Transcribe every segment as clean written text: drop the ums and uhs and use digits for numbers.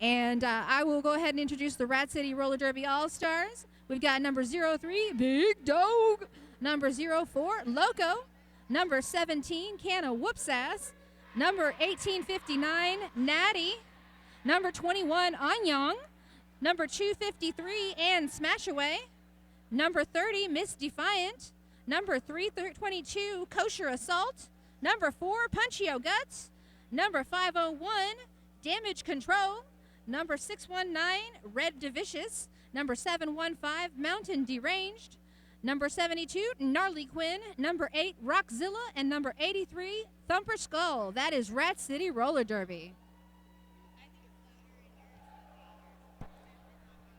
And I will go ahead and introduce the Rat City Roller Derby All-Stars. We've got number 03, Big Dog. Number 04, Loco. Number 17, Canna Whoopsass. Number 1859, Natty. Number 21, Anyong. Number 253, Ann Smashaway. Number 30, Miss Defiant. Number 322, Kosher Assault. Number 4, Punchio Guts. Number 501, Damage Control. Number 619, Red Devicious. Number 715, Mountain Deranged. Number 72, Gnarly Quinn. Number 8, Rockzilla. And number 83, Thumper Skull. That is Rat City Roller Derby.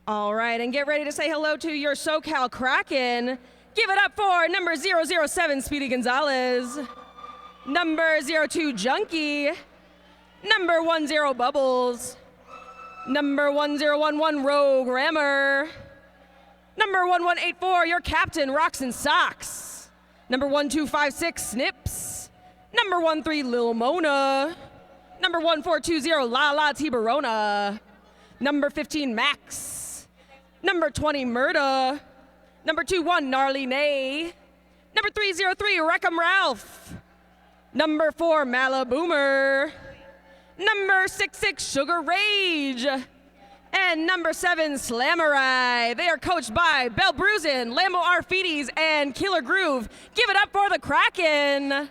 All right, and get ready to say hello to your Socal Kraken. Give it up for number 007, Speedy Gonzalez. Number 02, Junkie. Number 10, Bubbles. Number 1011, Rogue Rammer. Number 1184, your captain, Rocks and Socks. Number 1256, Snips. Number 13, Lil Mona. Number 1420, La La Tiburona. Number 15, Max. Number 20, Murda. Number 21, Gnarly Nay. Number 303, Wreckham Ralph. Number 4, Malaboomer. Number 66, Sugar Rage. And number 7, Slamurai. They are coached by Bell Bruisin, Lambo Arfides, and Killer Groove. Give it up for the Kraken.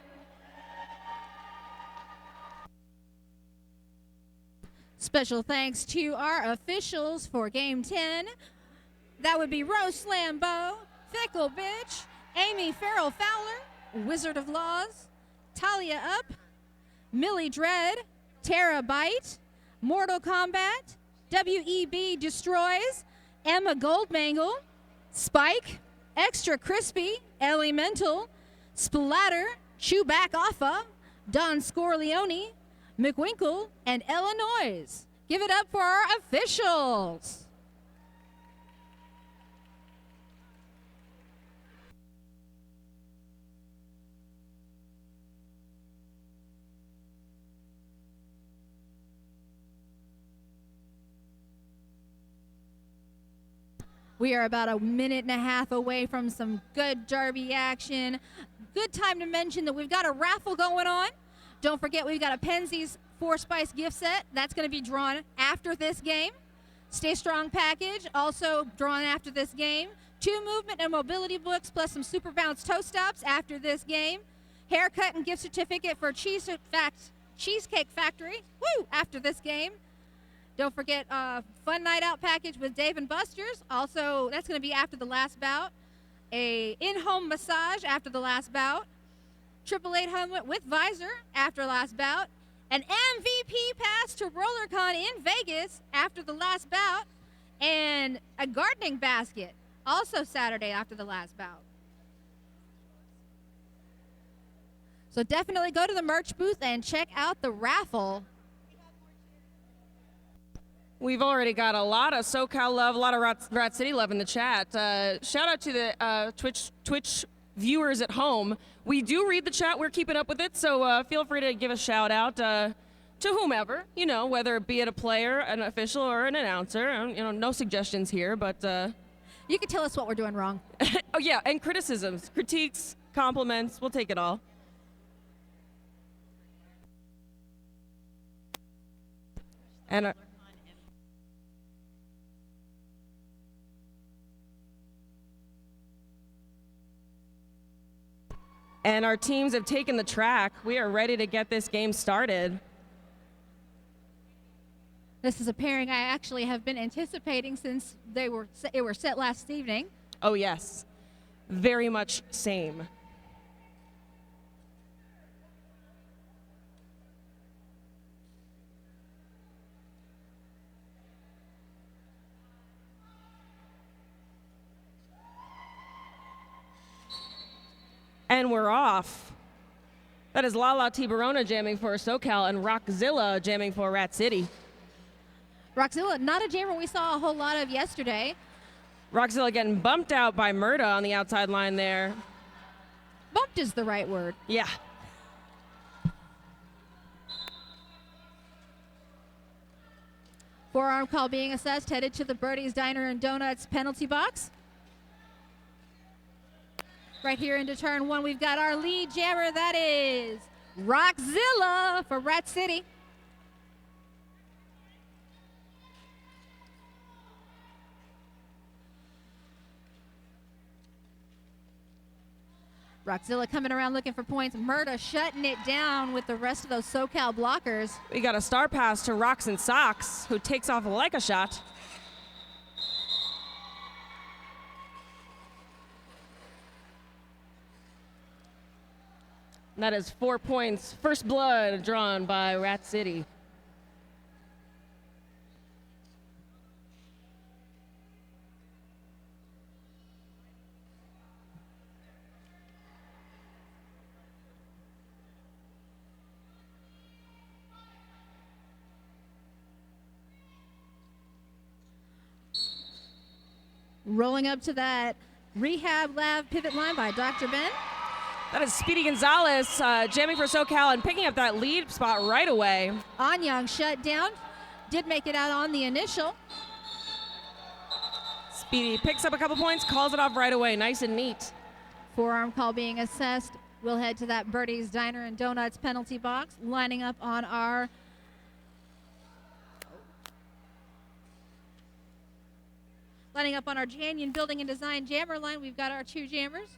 Special thanks to our officials for Game 10. That would be Rose Lambeau, Fickle Bitch, Amy Farrell Fowler, Wizard of Laws, Talia Up, Millie Dread, Terabyte, Mortal Kombat, WEB Destroys, Emma Goldmangle, Spike, Extra Crispy, Elemental, Splatter, Chewback Offa, Don Scorleone, McWinkle, and Illinois. Give it up for our officials. We are about a minute and a half away from some good derby action. Good time to mention that we've got a raffle going on. Don't forget, we've got a Penzies 4-Spice gift set. That's going to be drawn after this game. Stay Strong package, also drawn after this game. 2 movement and mobility books, plus some Super Bounce toe stops after this game. Haircut and gift certificate for Cheesecake Factory, after this game. Don't forget Fun Night Out package with Dave and Buster's. Also, that's going to be after the last bout. A in-home massage after the last bout. 888 helmet with visor after last bout. An MVP pass to RollerCon in Vegas after the last bout. And a gardening basket also Saturday after the last bout. So definitely go to the merch booth and check out the raffle. We've already got a lot of SoCal love, a lot of Rat City love in the chat. Shout out to the Twitch viewers at home. We do read the chat. We're keeping up with it, so feel free to give a shout out to whomever, whether it be a player, an official, or an announcer. No suggestions here, but... You can tell us what we're doing wrong. Oh, yeah, and criticisms, critiques, compliments. We'll take it all. And... And our teams have taken the track. We are ready to get this game started. This is a pairing I actually have been anticipating since it were set last evening. Oh, yes. Very much same. And we're off. That is La La Tiburona jamming for SoCal and Rockzilla jamming for Rat City. Rockzilla, not a jammer we saw a whole lot of yesterday. Rockzilla getting bumped out by Murda on the outside line there. Bumped is the right word. Yeah. Forearm call being assessed, headed to the Birdie's Diner and Donuts penalty box. Right here into turn one, we've got our lead jammer. That is Rockzilla for Rat City. Rockzilla coming around looking for points. Murda shutting it down with the rest of those Socal blockers. We got a star pass to Rocks and Socks, who takes off like a shot. That is 4 points. First blood drawn by Rat City. Rolling up to that rehab lab pivot line by Dr. Ben. That is Speedy Gonzalez jamming for Socal and picking up that lead spot right away. Anyang shut down. Did make it out on the initial. Speedy picks up a couple points, calls it off right away. Nice and neat. Forearm call being assessed. We'll head to that Birdie's Diner and Donuts penalty box. Lining up on our Canyon Building and Design jammer line, we've got our two jammers.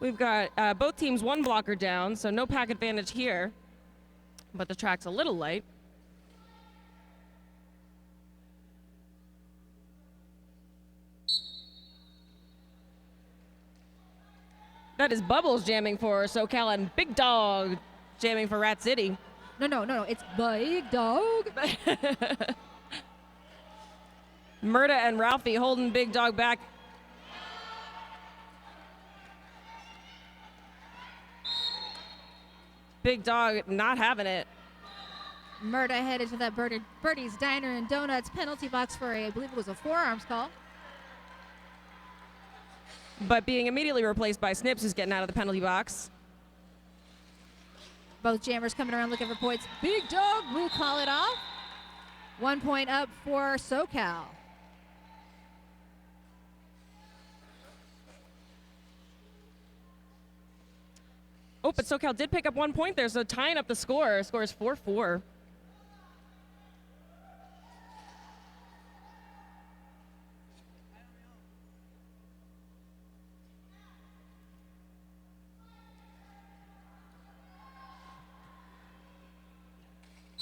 We've got both teams one blocker down, so no pack advantage here, but the track's a little light. That is Bubbles jamming for Socal and Big Dog jamming for Rat City. No, it's Big Dog. Murda and Ralphie holding Big Dog back. Big Dog not having it. Murda headed to that Birdie's Diner and Donuts penalty box for I believe it was a forearms call. But being immediately replaced by Snips, who's getting out of the penalty box. Both jammers coming around looking for points. Big Dog will call it off. 1 point up for Socal. Oh, but Socal did pick up 1 point there, so tying up the score. Score is 4-4.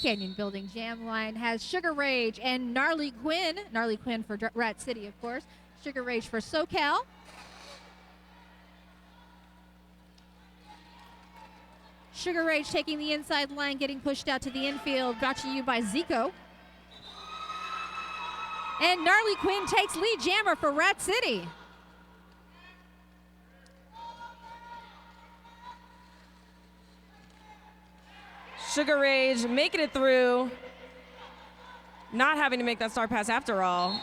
Canyon Building jam line has Sugar Rage and Gnarly Quinn. Gnarly Quinn for Rat City, of course. Sugar Rage for Socal. Sugar Rage taking the inside line, getting pushed out to the infield. Brought to you by Zico. And Gnarly Quinn takes lead jammer for Rat City. Sugar Rage making it through. Not having to make that star pass after all.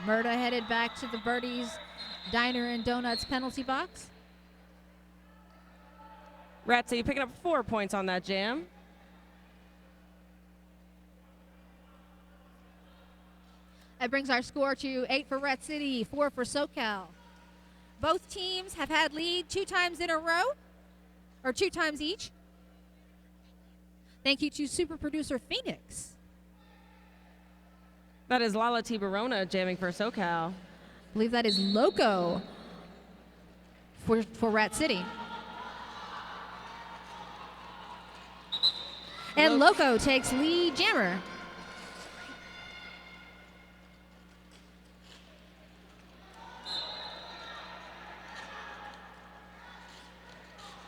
Murda headed back to the Birdie's Diner and Donuts penalty box. Rat City picking up 4 points on that jam. That brings our score to 8 for Rat City, 4 for Socal. Both teams have had lead 2 times in a row, or 2 times each. Thank you to super producer Phoenix. That is Lala Tiburona jamming for Socal. I believe that is Loco for Rat City. And Loco takes lead jammer.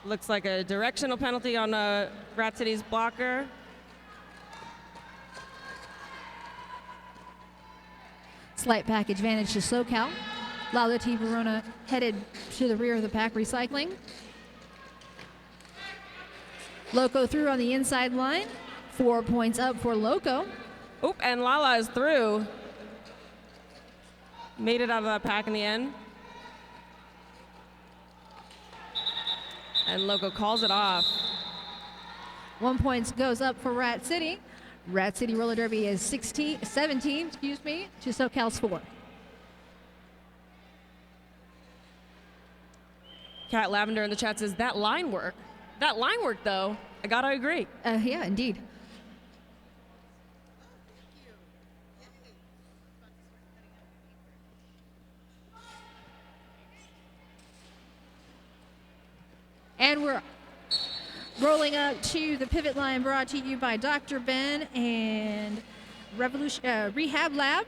Looks like a directional penalty on Rat City's blocker. Slight pack advantage to Socal. Lala Tiburona headed to the rear of the pack, recycling. Loco through on the inside line. 4 points up for Loco. Oop, and Lala is through. Made it out of that pack in the end. And Loco calls it off. 1 point goes up for Rat City. Rat City Roller Derby is 17, to SoCal's 4. Cat Lavender in the chat says, that line work. That line work, though, I gotta agree. Yeah, indeed. And we're rolling up to the pivot line brought to you by Dr. Ben and Rehab Lab.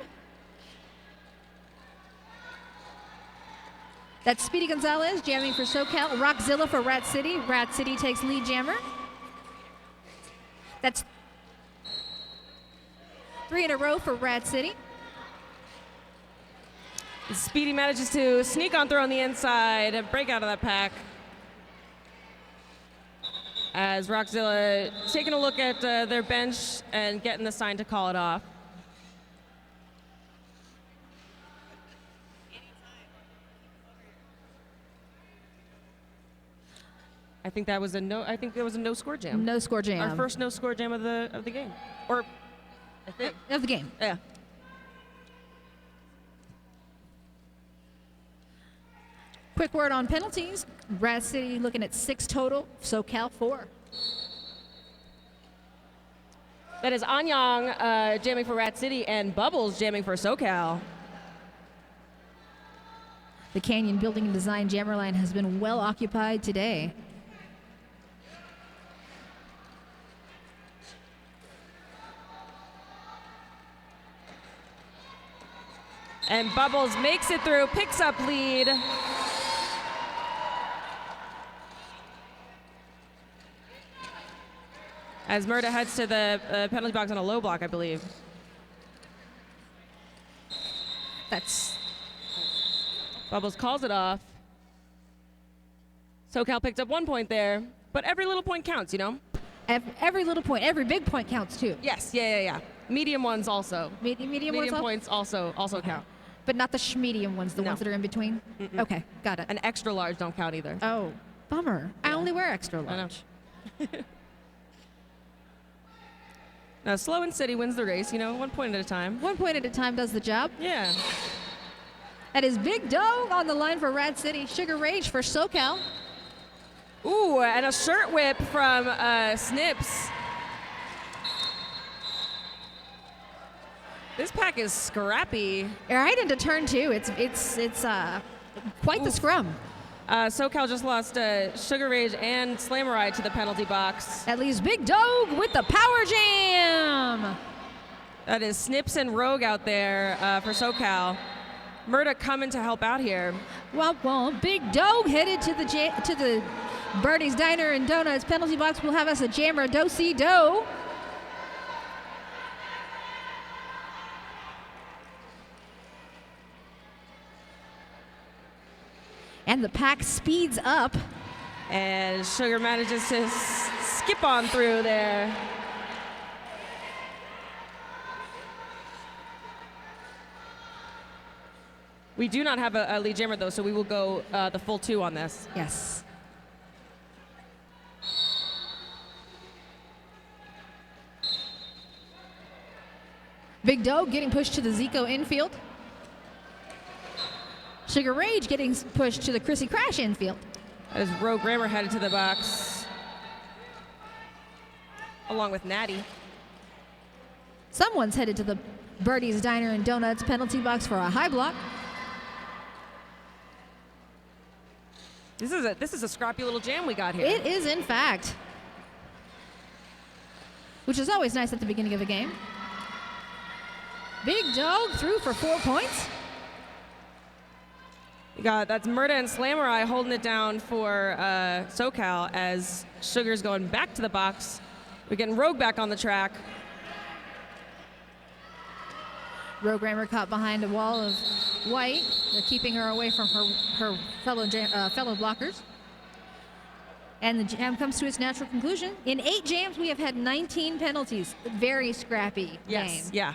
That's Speedy Gonzalez jamming for SoCal. Rockzilla for Rat City. Rat City takes lead jammer. That's 3 in a row for Rat City. Speedy manages to sneak on through on the inside and break out of that pack. As Rockzilla taking a look at their bench and getting the sign to call it off. I think that was a no. I think there was a no score jam. No score jam. Our first no score jam of the game, or I think of the game. Yeah. Quick word on penalties. Rat City looking at 6 total. SoCal 4. That is Anyang jamming for Rat City and Bubbles jamming for SoCal. The Canyon Building and Design jammer line has been well occupied today. And Bubbles makes it through, picks up lead. As Murda heads to the penalty box on a low block, I believe. That's Bubbles calls it off. SoCal picked up 1 point there, but every little point counts, you know? every little point, every big point counts too. Yes, yeah. Medium ones also. Medium ones points also count. But not the medium ones, the No. ones that are in between? Okay, got it. And extra large don't count either. Oh, bummer. I only wear extra large. Now, slow and steady wins the race, you know, 1 point at a time. 1 point at a time does the job. Yeah. That is Big Doe on the line for Rat City. Sugar Rage for SoCal. Ooh, and a shirt whip from Snips. This pack is scrappy. Right into turn 2. It's quite the scrum. SoCal just lost Sugar Rage and Slammerite to the penalty box. At least Big Dog with the power jam. That is Snips and Rogue out there for SoCal. Murda coming to help out here. Well, Big Dog headed to the Birdie's Diner and Donuts penalty box. Will have us a jammer do-si-do. And the pack speeds up. And Sugar manages to skip on through there. We do not have a lead jammer, though, so we will go the full 2 on this. Yes. Big Doe getting pushed to the Zico infield. Sugar Rage getting pushed to the Chrissy Crash infield. That is Rogue Grammar headed to the box, along with Natty. Someone's headed to the Birdie's Diner and Donuts penalty box for a high block. This is a scrappy little jam we got here. It is, in fact. Which is always nice at the beginning of a game. Big Dog through for 4 points. That's Murda and Slammerai holding it down for SoCal as Sugar's going back to the box. We're getting Rogue back on the track. Rogue Rammer caught behind a wall of white. They're keeping her away from her fellow blockers. And the jam comes to its natural conclusion. In 8 jams, we have had 19 penalties. Very scrappy game. Yeah.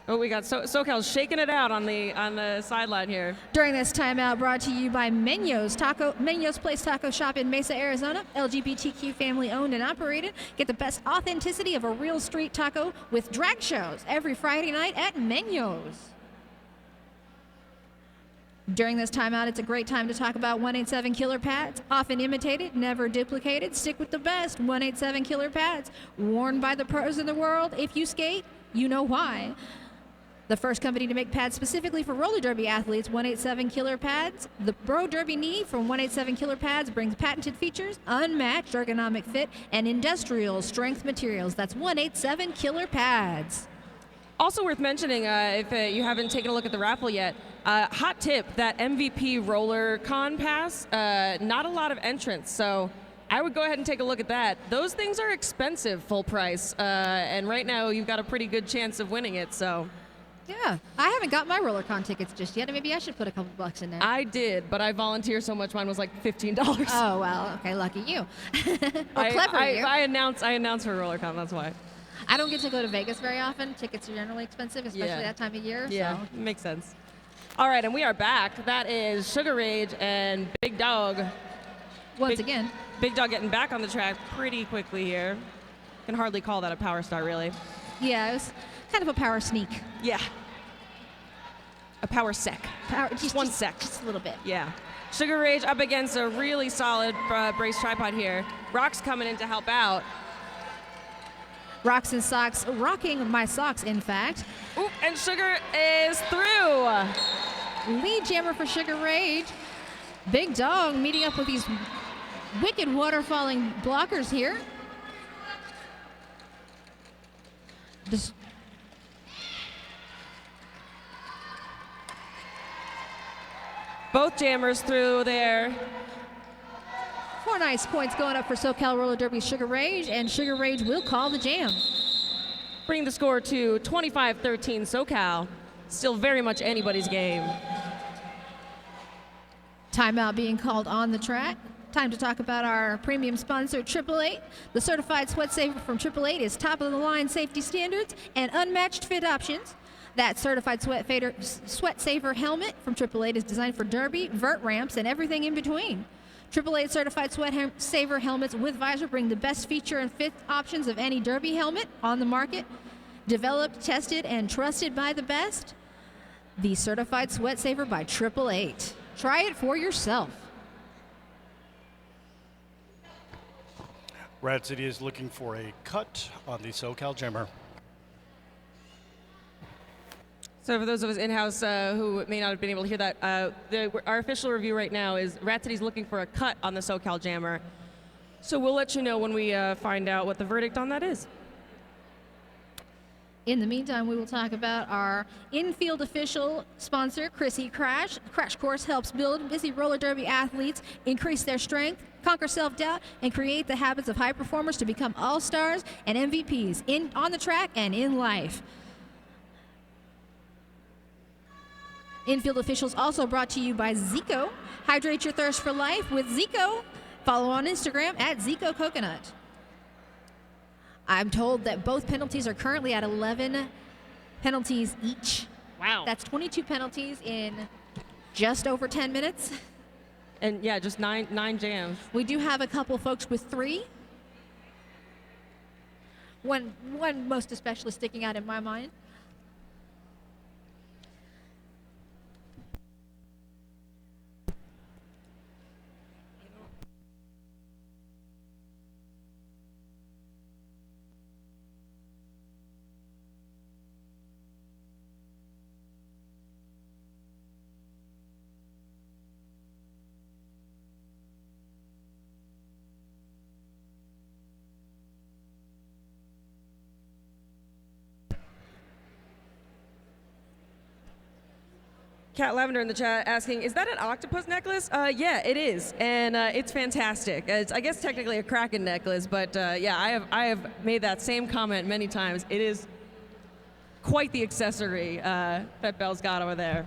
Oh, we got Socal shaking it out on the sideline here. During this timeout, brought to you by Meño's Place Taco Shop in Mesa, Arizona. LGBTQ family owned and operated. Get the best authenticity of a real street taco with drag shows every Friday night at Meño's. During this timeout, it's a great time to talk about 187 killer pads. Often imitated, never duplicated. Stick with the best 187 killer pads. Worn by the pros in the world. If you skate, you know why. The first company to make pads specifically for roller derby athletes, 187 killer pads. The Bro Derby knee from 187 killer pads brings patented features, unmatched ergonomic fit, and industrial strength materials. That's 187 killer pads. Also worth mentioning, if you haven't taken a look at the raffle yet, hot tip, that MVP roller con pass, not a lot of entrants, so I would go ahead and take a look at that. Those things are expensive, full price, and right now you've got a pretty good chance of winning it, so. Yeah, I haven't got my roller con tickets just yet. Maybe I should put a couple bucks in there. I did, but I volunteer so much, mine was like $15. Oh, well, okay, lucky you. Well, clever you. I announce for roller con, that's why. I don't get to go to Vegas very often. Tickets are generally expensive, especially that time of year. Yeah, so. makes sense. All right, and we are back. That is Sugar Rage and Big Dog. Once again. Big Dog getting back on the track pretty quickly here. Can hardly call that a power start, really. Yeah, it was kind of a power sneak. Yeah. A power sec. Just one sec. Just a little bit. Yeah. Sugar Rage up against a really solid brace tripod here. Rock's coming in to help out. Rocks and socks, rocking my socks, in fact. Oop, and Sugar is through. Lead jammer for Sugar Rage. Big Dog meeting up with these wicked waterfalling blockers here. Just both jammers through there. 4 nice points going up for Socal Roller Derby Sugar Rage, and Sugar Rage will call the jam. Bring the score to 25-13 Socal. Still very much anybody's game. Timeout being called on the track. Time to talk about our premium sponsor, 888. The certified sweat saver from 888 is top of the line safety standards and unmatched fit options. That certified sweat saver helmet from 888 is designed for derby, vert ramps, and everything in between. 888 certified sweat saver helmets with visor bring the best feature and fit options of any derby helmet on the market. Developed, tested, and trusted by the best. The certified sweat saver by 888. Try it for yourself. Rad City is looking for a cut on the Socal jammer. So for those of us in-house who may not have been able to hear that, our official review right now is Rat City's looking for a cut on the Socal jammer. So we'll let you know when we find out what the verdict on that is. In the meantime, we will talk about our infield official sponsor, Chrissy Crash. Crash Course helps build busy roller derby athletes increase their strength, conquer self-doubt, and create the habits of high performers to become all-stars and MVPs on the track and in life. Infield officials also brought to you by Zico. Hydrate your thirst for life with Zico. Follow on Instagram at Zico Coconut. I'm told that both penalties are currently at 11 penalties each. Wow. That's 22 penalties in just over 10 minutes. And yeah, just nine jams. We do have a couple folks with 3. One most especially sticking out in my mind. Cat Lavender in the chat asking, is that an octopus necklace? Yeah, it is, and it's fantastic. It's, I guess, technically a Kraken necklace, but yeah, I have made that same comment many times. It is quite the accessory that Belle's got over there.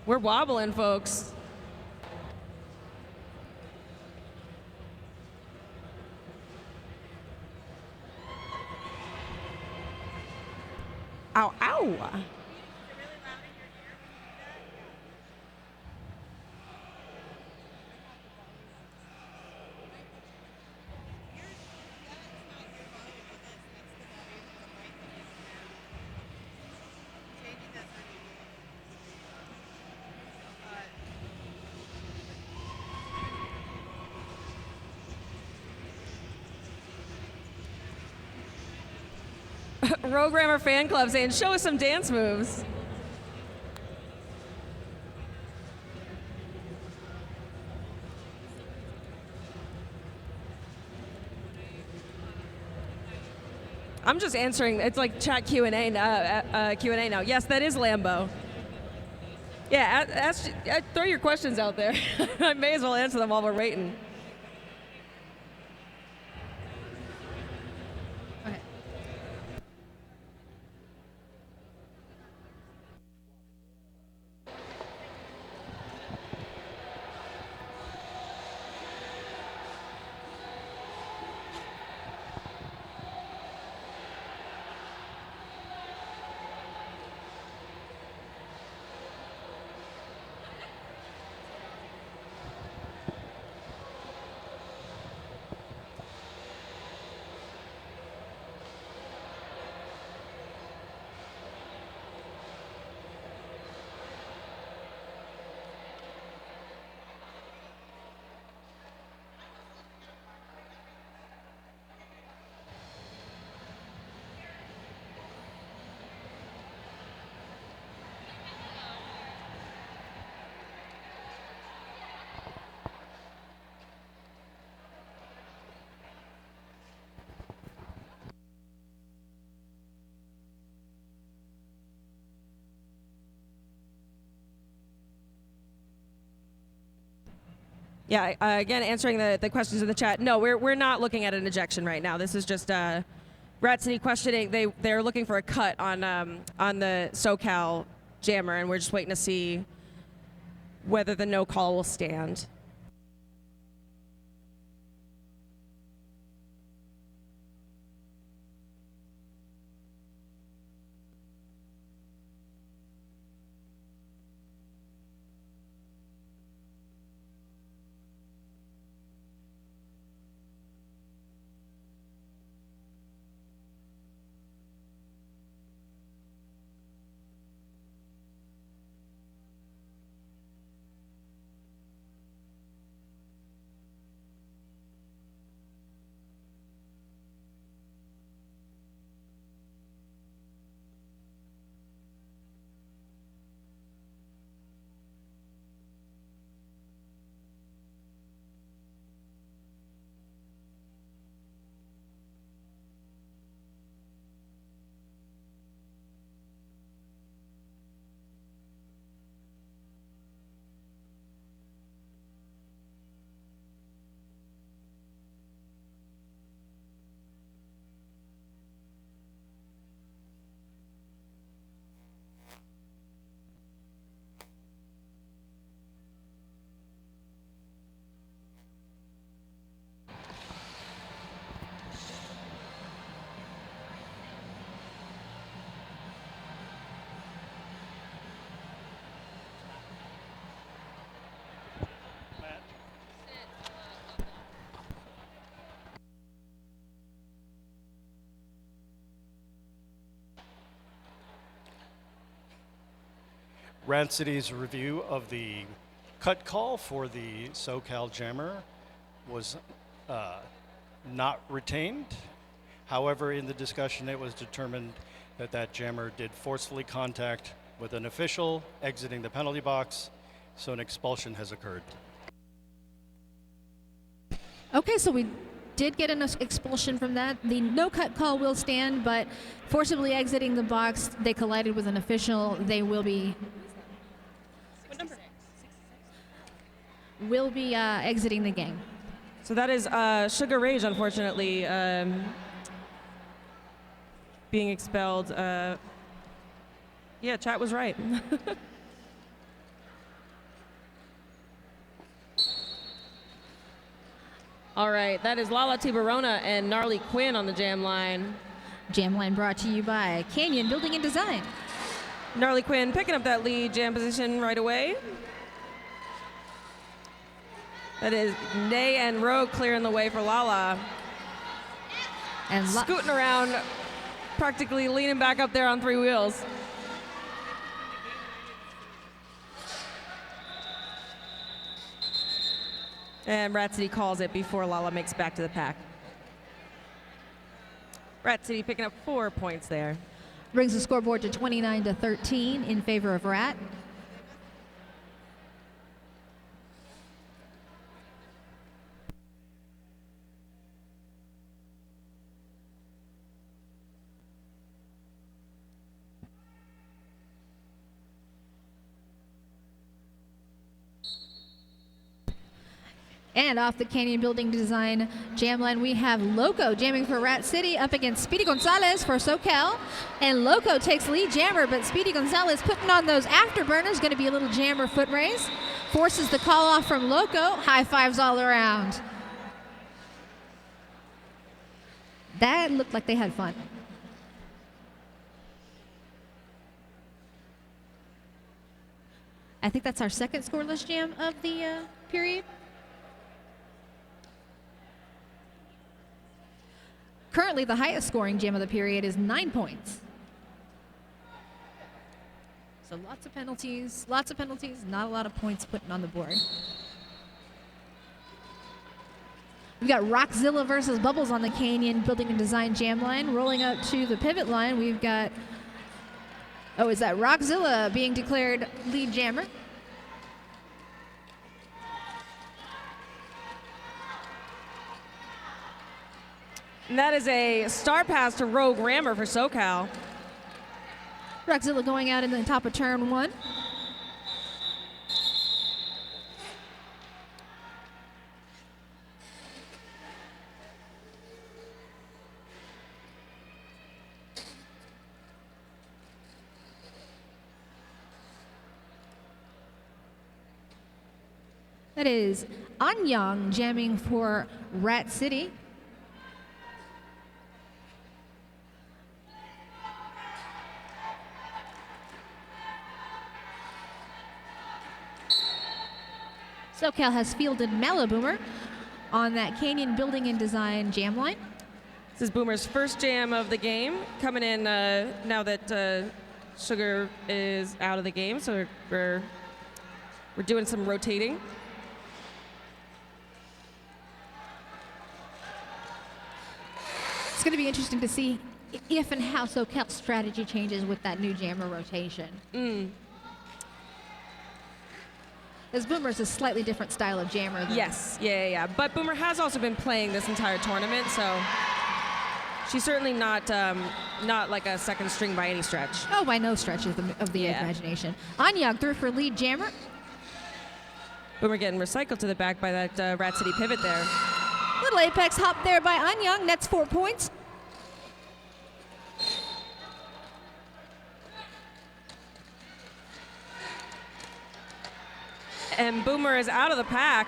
We're wobbling, folks. Ow, ow. Programmer Fan Club saying, show us some dance moves. I'm just answering. It's like chat Q&A now. Yes, that is Lambo. Yeah, throw your questions out there. I may as well answer them while we're waiting. Okay. Yeah, again, answering the questions in the chat. No, we're not looking at an ejection right now. This is just Rat City questioning. They're looking for a cut on the Socal jammer, and we're just waiting to see whether the no call will stand. Rand City's review of the cut call for the Socal jammer was not retained. However, in the discussion, it was determined that that jammer did forcefully contact with an official exiting the penalty box, so an expulsion has occurred. Okay, so we did get an expulsion from that. The no-cut call will stand, but forcibly exiting the box, they collided with an official. They will be exiting the game. So that is Sugar Rage, unfortunately, being expelled. Yeah, chat was right. All right, that is Lala Tiburona and Gnarly Quinn on the jam line. Jam line brought to you by Canyon Building and Design. Gnarly Quinn picking up that lead jam position right away. That is Nay and Rogue clearing the way for Lala. And Scooting around, practically leaning back up there on 3 wheels. And Rat City calls it before Lala makes back to the pack. Rat City picking up 4 points there. brings the scoreboard to 29-13 in favor of Rat. And off the Canyon Building Design jam line, we have Loco jamming for Rat City up against Speedy Gonzalez for Socal. And Loco takes lead jammer, but Speedy Gonzalez putting on those afterburners, going to be a little jammer foot race. Forces the call off from Loco. High fives all around. That looked like they had fun. I think that's our second scoreless jam of the period. Currently, the highest scoring jam of the period is 9 points. So lots of penalties, not a lot of points putting on the board. We've got Rockzilla versus Bubbles on the Canyon Building and Design jam line. Rolling up to the pivot line, we've got, is that Rockzilla being declared lead jammer? And that is a star pass to Rogue Rammer for Socal. Rockzilla going out in the top of turn one. That is Anyang jamming for Rat City. Socal has fielded Malaboomer on that Canyon Building and Design jam line. This is Boomer's first jam of the game, coming in now that Sugar is out of the game, so we're doing some rotating. It's going to be interesting to see if and how Socal's strategy changes with that new jammer rotation. As Boomer's a slightly different style of jammer. Yes, yeah. But Boomer has also been playing this entire tournament, so she's certainly not like a second string by any stretch. Oh, by no stretch of the imagination. Anyang through for lead jammer. Boomer getting recycled to the back by that Rat City pivot there. Little apex hop there by Anyang. Nets 4 points. And Boomer is out of the pack.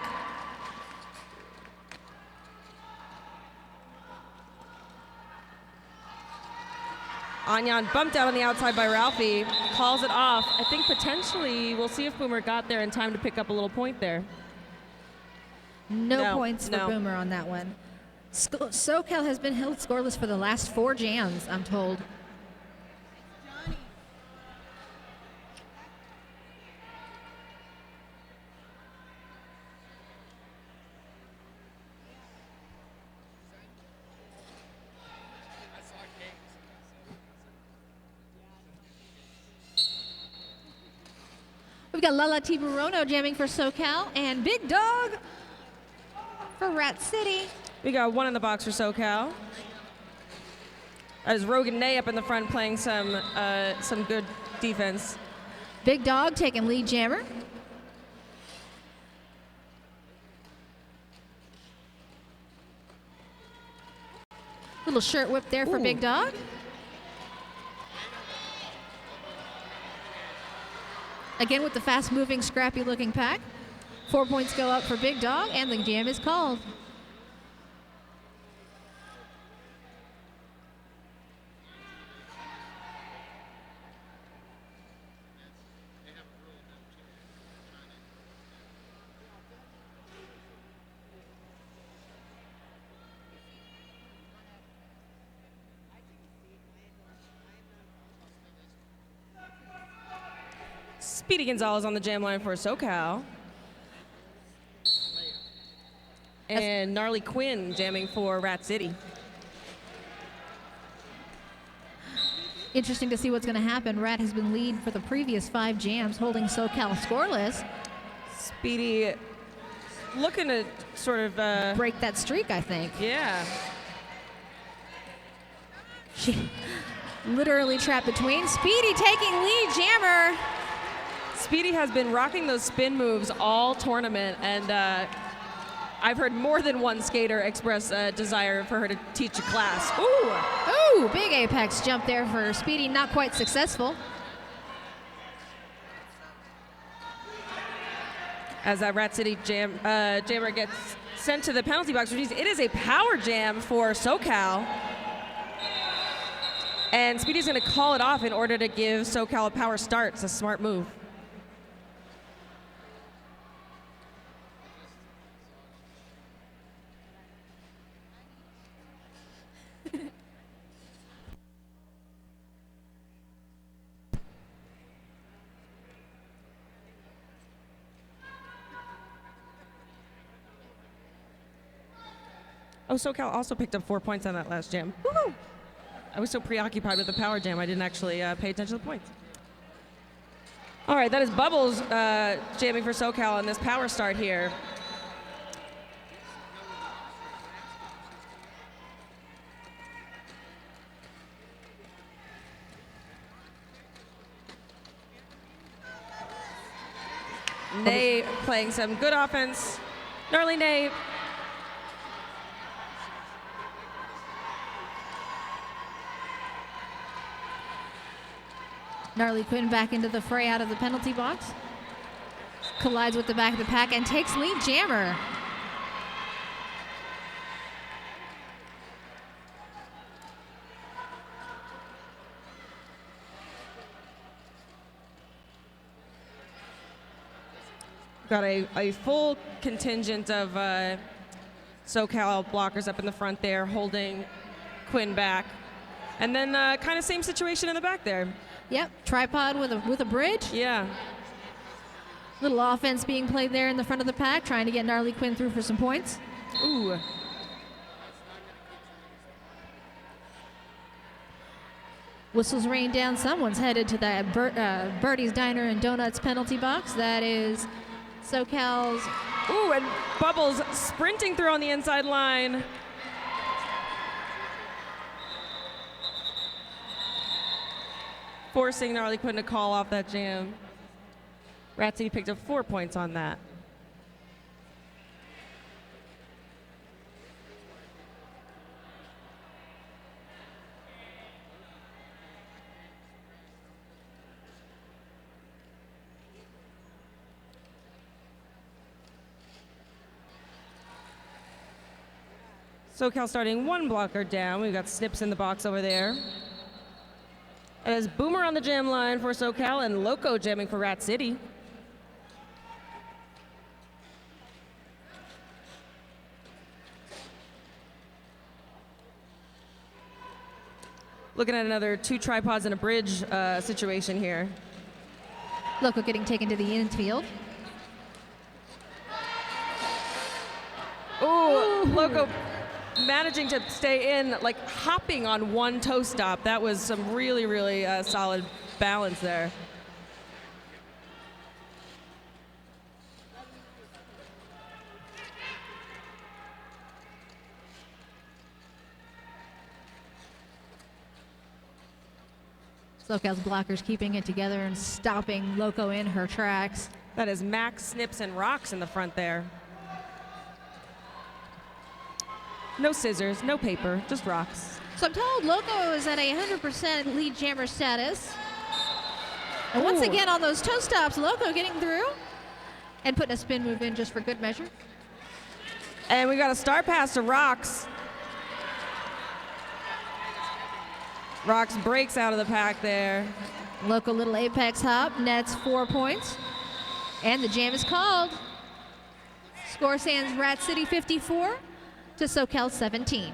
Anyang bumped out on the outside by Ralphie, calls it off. I think potentially we'll see if Boomer got there in time to pick up a little point there. No points for Boomer on that one. Socal has been held scoreless for the last 4 jams, I'm told. We've got Lala Tiburono jamming for Socal and Big Dog for Rat City. We got 1 in the box for Socal. As Rogue and Nay up in the front playing some good defense. Big Dog taking lead jammer. Little shirt whip there for Big Dog. Again with the fast-moving, scrappy-looking pack. 4 points go up for Big Dog, and the jam is called. Speedy Gonzalez on the jam line for SoCal. And Gnarly Quinn jamming for Rat City. Interesting to see what's going to happen. Rat has been lead for the previous 5 jams, holding SoCal scoreless. Speedy looking to sort of break that streak, I think. Yeah. She literally trapped between. Speedy taking lead, jammer. Speedy has been rocking those spin moves all tournament, and I've heard more than one skater express a desire for her to teach a class. Ooh! Ooh, big apex jump there for Speedy, not quite successful. As that Rat City jammer gets sent to the penalty box, it is a power jam for SoCal. And Speedy's going to call it off in order to give SoCal a power start. It's a smart move. Oh, SoCal also picked up 4 points on that last jam. Woo-hoo! I was so preoccupied with the power jam, I didn't actually pay attention to the points. All right, that is Bubbles jamming for SoCal on this power start here. Nay playing some good offense. Gnarly Nay. Gnarly Quinn back into the fray out of the penalty box. Collides with the back of the pack and takes lead, jammer. Got a full contingent of SoCal blockers up in the front there, holding Quinn back. And then kind of same situation in the back there. Yep, tripod with a bridge. Yeah. Little offense being played there in the front of the pack, trying to get Gnarly Quinn through for some points. Ooh. Whistles rain down. Someone's headed to that Birdie's Diner and Donuts penalty box. That is SoCal's. Ooh, and Bubbles sprinting through on the inside line. Forcing Gnarly Quinn to call off that jam. Rat City picked up 4 points on that. SoCal starting 1 blocker down. We've got Snips in the box over there. And as Boomer on the jam line for SoCal and Loco jamming for Rat City. Looking at another 2 tripods and a bridge situation here. Loco getting taken to the infield. Ooh, Loco managing to stay in, like hopping on 1 toe stop. That was some really, really solid balance there. SoCal's blockers keeping it together and stopping Loco in her tracks. That is Max, Snips, and Rocks in the front there. No scissors, no paper, just rocks. So I'm told Loco is at a 100% lead jammer status. And once again on those toe stops, Loco getting through and putting a spin move in just for good measure. And we got a star pass to Rocks. Rocks breaks out of the pack there. Loco little apex hop, nets 4 points. And the jam is called. Score stands Rat City 54 to SoCal 17.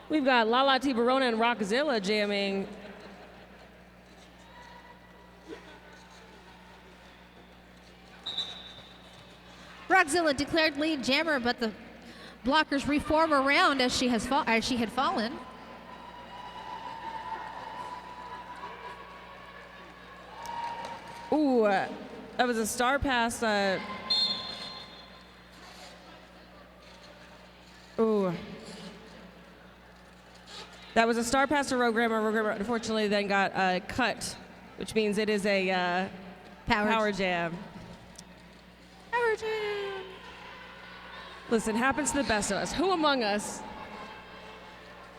We've got Lala Tiburona and Rockzilla jamming. Rockzilla declared lead jammer, but the blockers reform around as she had fallen. Ooh, that was a star pass. Ooh. That was a star pass to Rogrammer. Rogrammer unfortunately then got cut, which means it is a power jam. Power jam. Listen, happens to the best of us. Who among us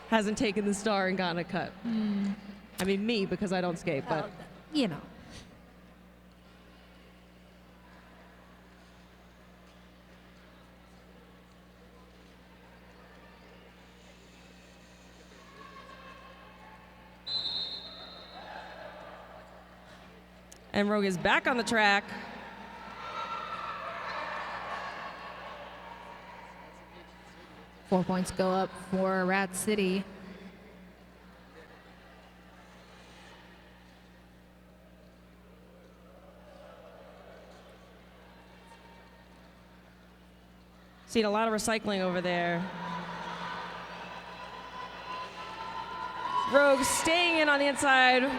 hasn't taken the star and gotten a cut? I mean, me, because I don't skate, but. You know. And Rogue is back on the track. Four points go up for Rat City. Seen a lot of recycling over there. Rogue staying in on the inside.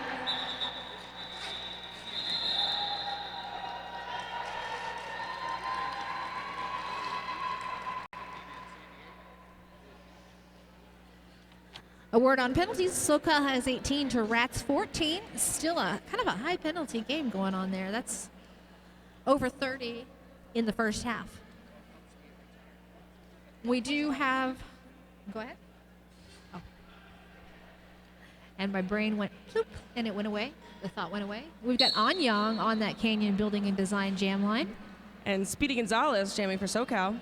A word on penalties. Socal has 18 to Rats 14. Still a kind of a high penalty game going on there. That's over 30 in the first half. We do have, go ahead. Oh. And my brain went bloop, and it went away. The thought went away. We've got Anyang on that Canyon Building and Design jam line. And Speedy Gonzalez jamming for Socal.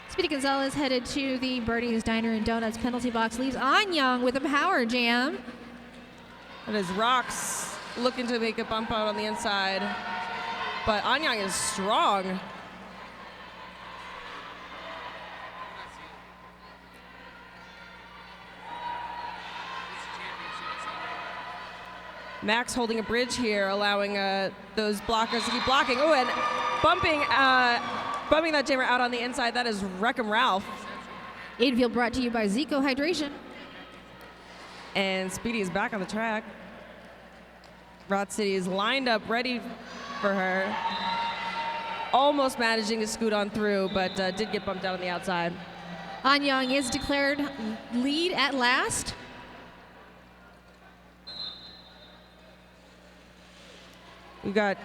Speedy Gonzalez headed to the Birdie's Diner and Donuts penalty box. Leaves Anyang with a power jam. That is Rocks looking to make a bump out on the inside. But Anyang is strong. Max holding a bridge here, allowing those blockers to keep blocking. Oh, and bumping that jammer out on the inside. That is Wreck-'em Ralph. Infield brought to you by Zico Hydration. And Speedy is back on the track. Rot City is lined up, ready for her. Almost managing to scoot on through, but did get bumped out on the outside. Anyang is declared lead at last. We've got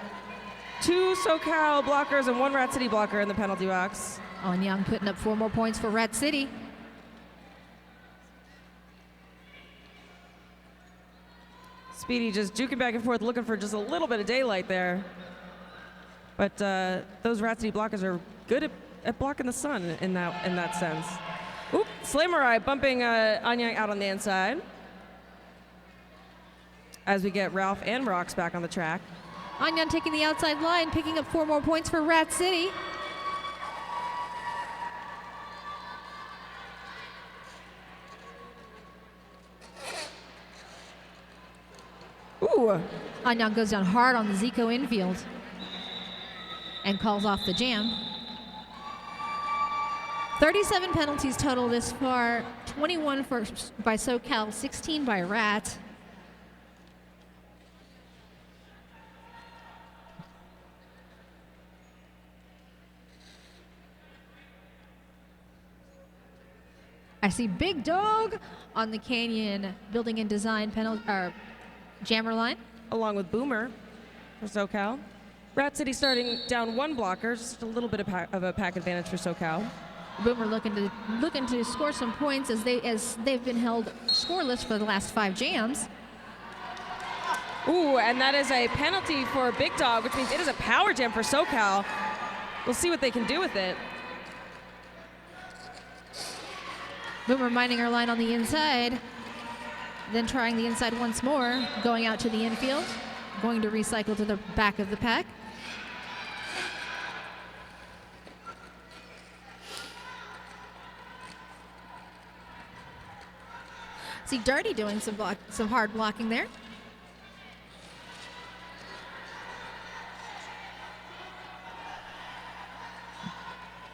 2 Socal blockers and 1 Rat City blocker in the penalty box. Anyang putting up 4 more points for Rat City. Speedy just juking back and forth, looking for just a little bit of daylight there. But those Rat City blockers are good at blocking the sun in that sense. Oop, Slamurai bumping Anyang out on the inside. As we get Ralph and Rocks back on the track. Anyang taking the outside line, picking up 4 more points for Rat City. Ooh. Anyang goes down hard on the Zico infield and calls off the jam. 37 penalties total this far, 21 by Socal, 16 by Rat. I see Big Dog on the Canyon Building and Design jammer line. Along with Boomer for Socal. Rat City starting down 1 blocker, just a little bit of a pack advantage for Socal. Boomer looking to score some points as they've been held scoreless for the last 5 jams. Ooh, and that is a penalty for Big Dog, which means it is a power jam for Socal. We'll see what they can do with it. Boomer minding her line on the inside. Then trying the inside once more, going out to the infield, going to recycle to the back of the pack. See Dirty doing some hard blocking there.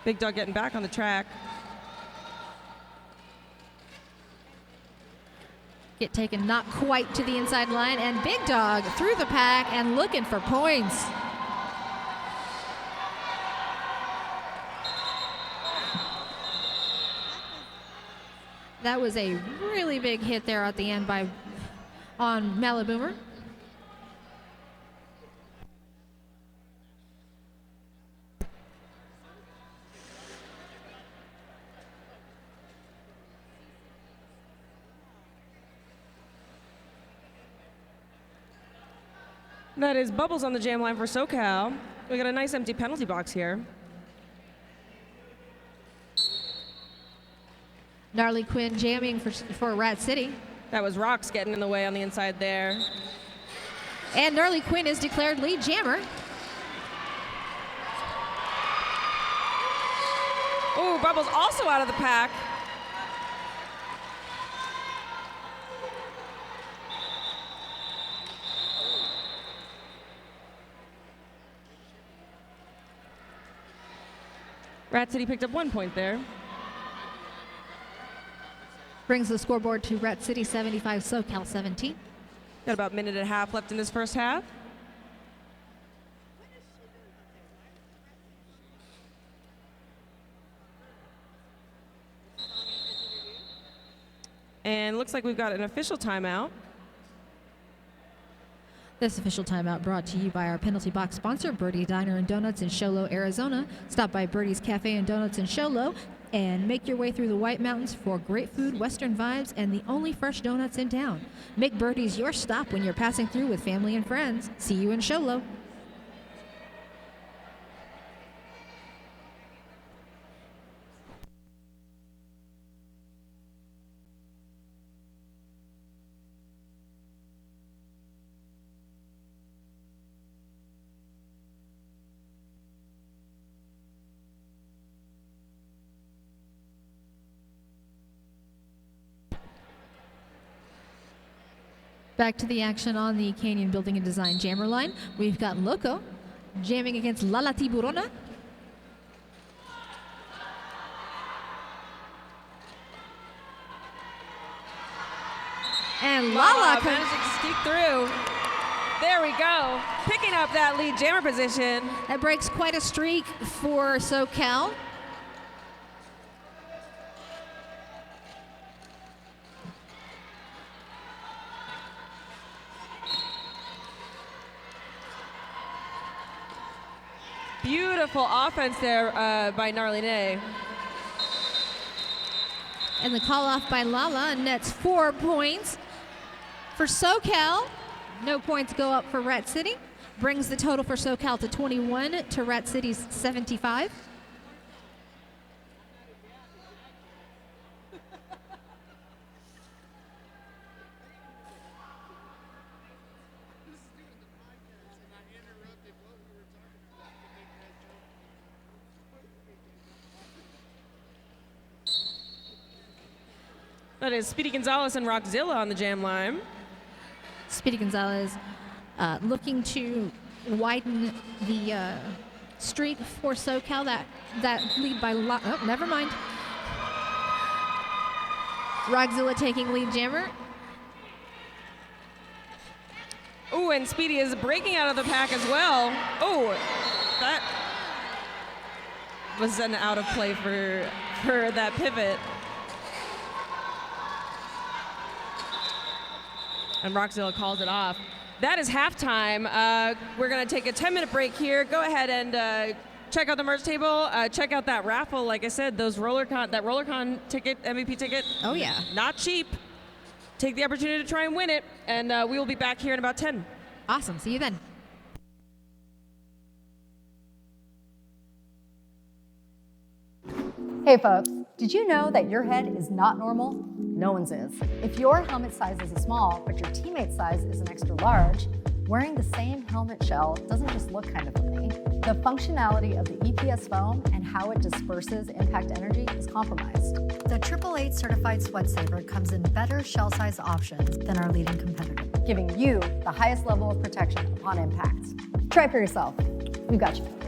Big Dog getting back on the track. Get taken not quite to the inside line, and Big Dog through the pack and looking for points. That was a really big hit there at the end on Maliboomer. That is Bubbles on the jam line for Socal. We got a nice empty penalty box here. Gnarly Quinn jamming for Rat City. That was Rocks getting in the way on the inside there. And Gnarly Quinn is declared lead jammer. Ooh, Bubbles also out of the pack. Rat City picked up 1 point there. Brings the scoreboard to Rat City 75, Socal 17. Got about a minute and a half left in this first half. And looks like we've got an official timeout. This official timeout brought to you by our penalty box sponsor, Birdie Diner and Donuts in Show Low, Arizona. Stop by Birdie's Cafe and Donuts in Show Low and make your way through the White Mountains for great food, Western vibes, and the only fresh donuts in town. Make Birdie's your stop when you're passing through with family and friends. See you in Show Low. Back to the action on the Canyon Building and Design jammer line. We've got Loco jamming against Lala Tiburona. And Lala managing to sneak through. There we go. Picking up that lead jammer position. That breaks quite a streak for Socal. Beautiful offense there by Gnarly Nay. And the call off by Lala nets 4 points for Socal. No points go up for Rat City. Brings the total for Socal to 21 to Rat City's 75. That is Speedy Gonzalez and Rockzilla on the jam line. Speedy Gonzalez looking to widen the streak for Socal. That lead by oh, never mind. Rockzilla taking lead jammer. Ooh, and Speedy is breaking out of the pack as well. Oh, that was an out of play for that pivot. And Rockzilla calls it off. That is halftime. We're going to take a 10-minute break here. Go ahead and check out the merch table. Check out that raffle. Like I said, that RollerCon ticket, MVP ticket. Oh, yeah. Not cheap. Take the opportunity to try and win it. And we will be back here in about 10. Awesome. See you then. Hey folks, did you know that your head is not normal? No one's is. If your helmet size is a small, but your teammate's size is an extra large, wearing the same helmet shell doesn't just look kind of funny. The functionality of the EPS foam and how it disperses impact energy is compromised. The 888 certified Sweat Saver comes in better shell size options than our leading competitor, giving you the highest level of protection upon impact. Try for yourself. We've got you.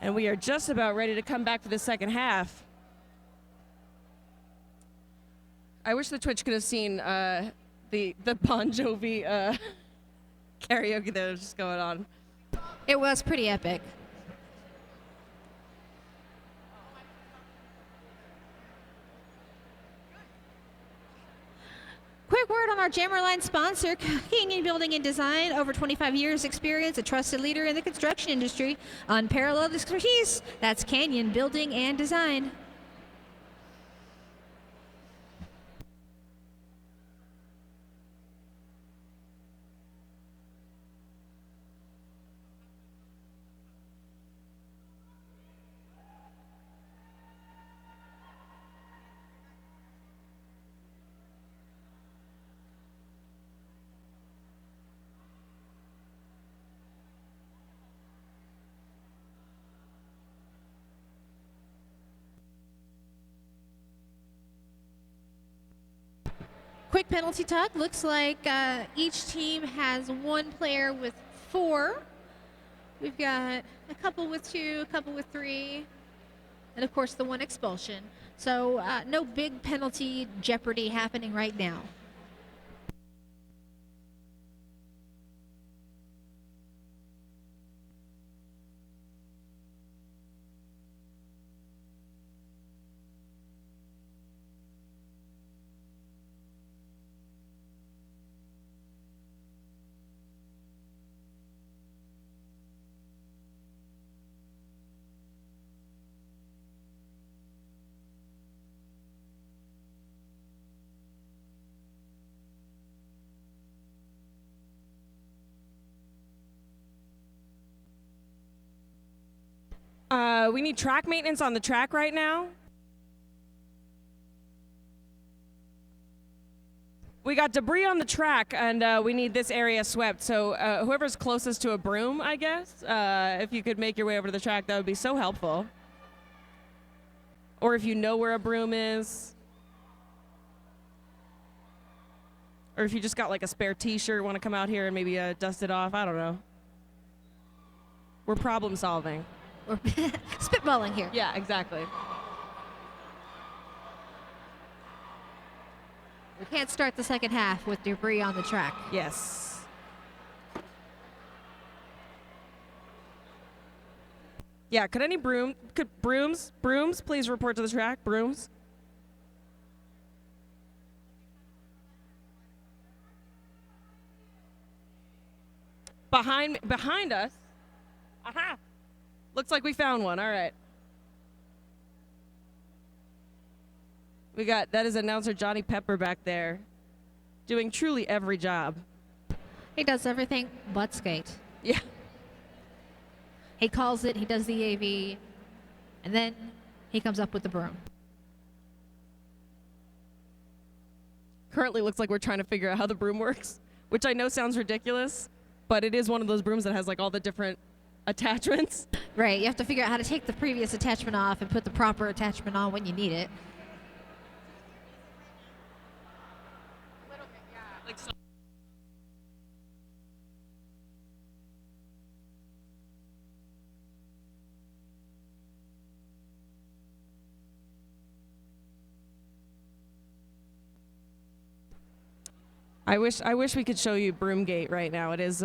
And we are just about ready to come back for the second half. I wish the Twitch could have seen the Bon Jovi karaoke that was just going on. It was pretty epic. Quick word on our Jammerline sponsor, Canyon Building and Design. Over 25 years experience, a trusted leader in the construction industry. Unparalleled expertise. That's Canyon Building and Design. Quick penalty talk. Looks like each team has one player with 4. We've got a couple with 2, a couple with 3, and of course the 1 expulsion. So no big penalty jeopardy happening right now. We need track maintenance on the track right now. We got debris on the track, and we need this area swept. So whoever's closest to a broom, I guess, if you could make your way over to the track, that would be so helpful. Or if you know where a broom is. Or if you just got like a spare t-shirt, want to come out here and maybe dust it off. I don't know. We're problem solving. We're spitballing here. Yeah, exactly. We can't start the second half with debris on the track. Yes. Yeah, could brooms please report to the track? Brooms? Behind us. Aha. Looks like we found one. All right. That is announcer Johnny Pepper back there, doing truly every job. He does everything but skate. Yeah. He calls it, he does the AV, and then he comes up with the broom. Currently looks like we're trying to figure out how the broom works, which I know sounds ridiculous, but it is one of those brooms that has like all the different attachments. Right, you have to figure out how to take the previous attachment off and put the proper attachment on when you need it. I wish we could show you Broomgate right now. It is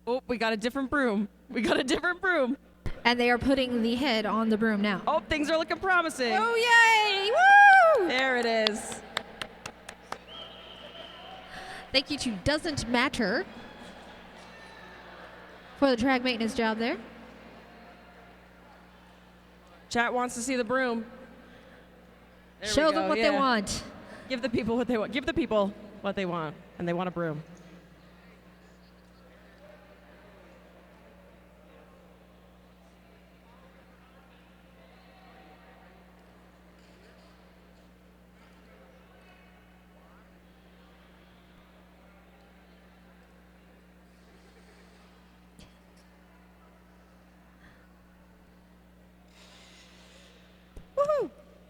Oh, we got a different broom. And they are putting the head on the broom now. Oh, things are looking promising. Oh, yay! Woo! There it is. Thank you to Doesn't Matter for the track maintenance job there. Chat wants to see the broom. There we Show go, them what they want. Give the people what they want. Give the people what they want, and they want a broom.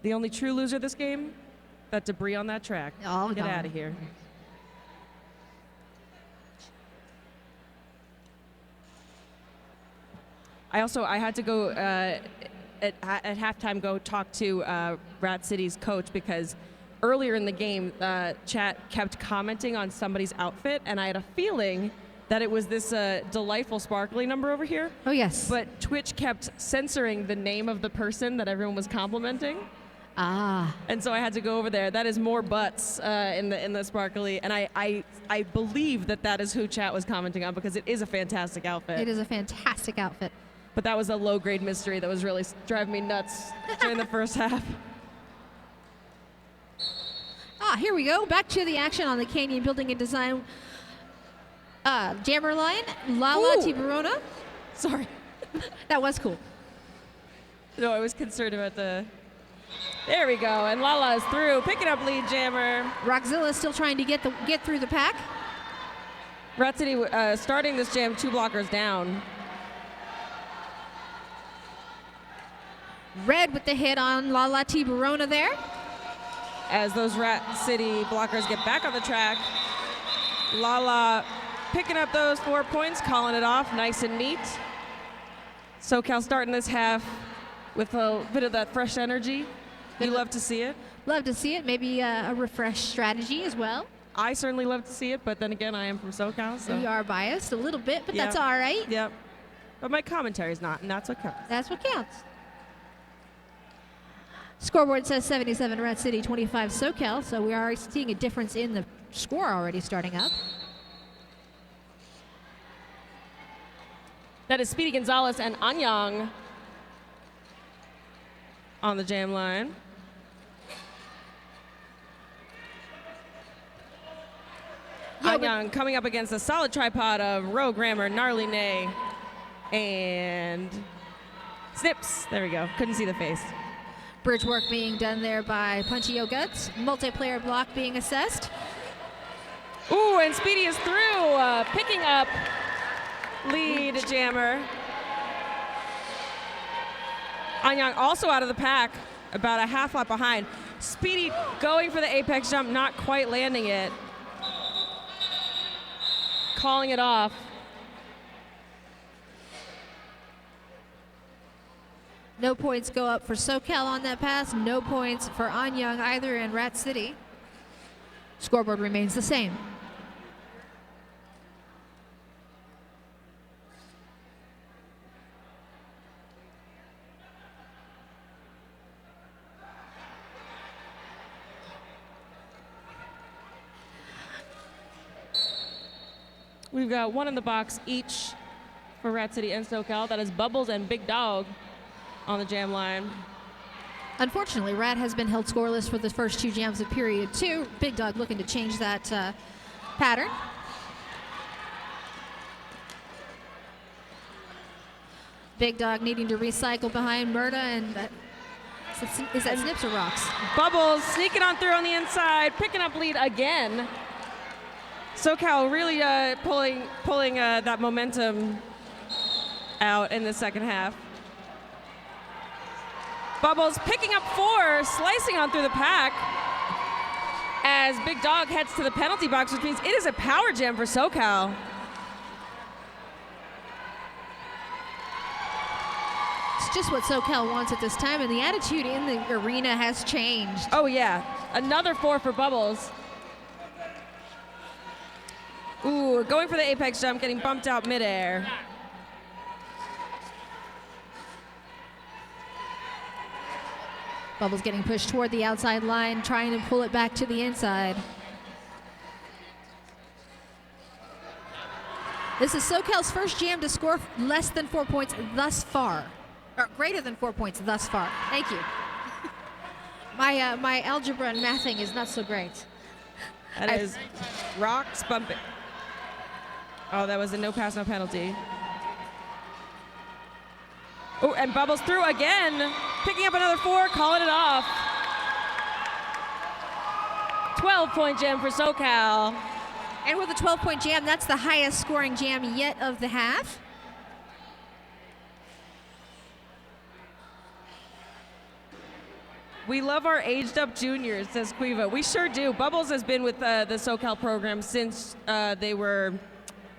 The only true loser this game, that debris on that track. All Get gone. out of here. I had to go at halftime go talk to Rat City's coach because earlier in the game, chat kept commenting on somebody's outfit, and I had a feeling that it was this delightful sparkly number over here. Oh, yes. But Twitch kept censoring the name of the person that everyone was complimenting. Ah. And so I had to go over there. That is more butts in the sparkly, and I believe that is who chat was commenting on because it is a fantastic outfit. It is a fantastic outfit. But that was a low-grade mystery that was really driving me nuts during the first half. Here we go. Back to the action on the Canyon Building and Design jammer line. Lala Ooh. Tiburona. Sorry. That was cool. No, I was concerned about the... There we go, and Lala is through, picking up lead jammer. Roxzilla still trying to get through the pack. Rat City starting this jam 2 blockers down. Red with the hit on Lala Tiburona there. As those Rat City blockers get back on the track, Lala picking up those 4 points, calling it off nice and neat. Socal starting this half with a bit of that fresh energy. You love to see it. Love to see it. Maybe a refresh strategy as well. I certainly love to see it, but then again, I am from Socal, so. We are biased a little bit, but Yep. that's all right. Yep. But my commentary's not, and that's what counts. That's what counts. Scoreboard says 77 Rat City, 25 Socal, so we are seeing a difference in the score already starting up. That is Speedy Gonzalez and Anyang on the jam line. Anyang coming up against a solid tripod of Rogue Grammar, Gnarly Nay, and Snips. There we go. Couldn't see the face. Bridge work being done there by Punchy Guts. Multiplayer block being assessed. Ooh, and Speedy is through, picking up lead jammer. Anyang also out of the pack, about a half lap behind. Speedy going for the apex jump, not quite landing it. Calling it off. No points go up for Socal on that pass. No points for Anyang either in Rat City. Scoreboard remains the same. We've got one in the box each for Rat City and Socal. That is Bubbles and Big Dog on the jam line. Unfortunately, Rat has been held scoreless for the first 2 jams of period 2. Big Dog looking to change that pattern. Big Dog needing to recycle behind Murda, and is that Snips or Rocks? Bubbles sneaking on through on the inside, picking up lead again. Socal really pulling that momentum out in the second half. Bubbles picking up 4, slicing on through the pack as Big Dog heads to the penalty box, which means it is a power jam for Socal. It's just what Socal wants at this time, and the attitude in the arena has changed. Oh yeah, another 4 for Bubbles. Ooh, going for the apex jump, getting bumped out midair. Bubbles getting pushed toward the outside line, trying to pull it back to the inside. This is Socal's first jam to score less than 4 points thus far. Or greater than 4 points thus far. Thank you. My algebra and mathing is not so great. That is Rocks bumping. Oh, that was a no pass, no penalty. Oh, and Bubbles through again, picking up another 4, calling it off. 12-point jam for Socal. And with a 12-point jam, that's the highest scoring jam yet of the half. We love our aged up juniors, says Quiva. We sure do. Bubbles has been with the SoCal program since they were,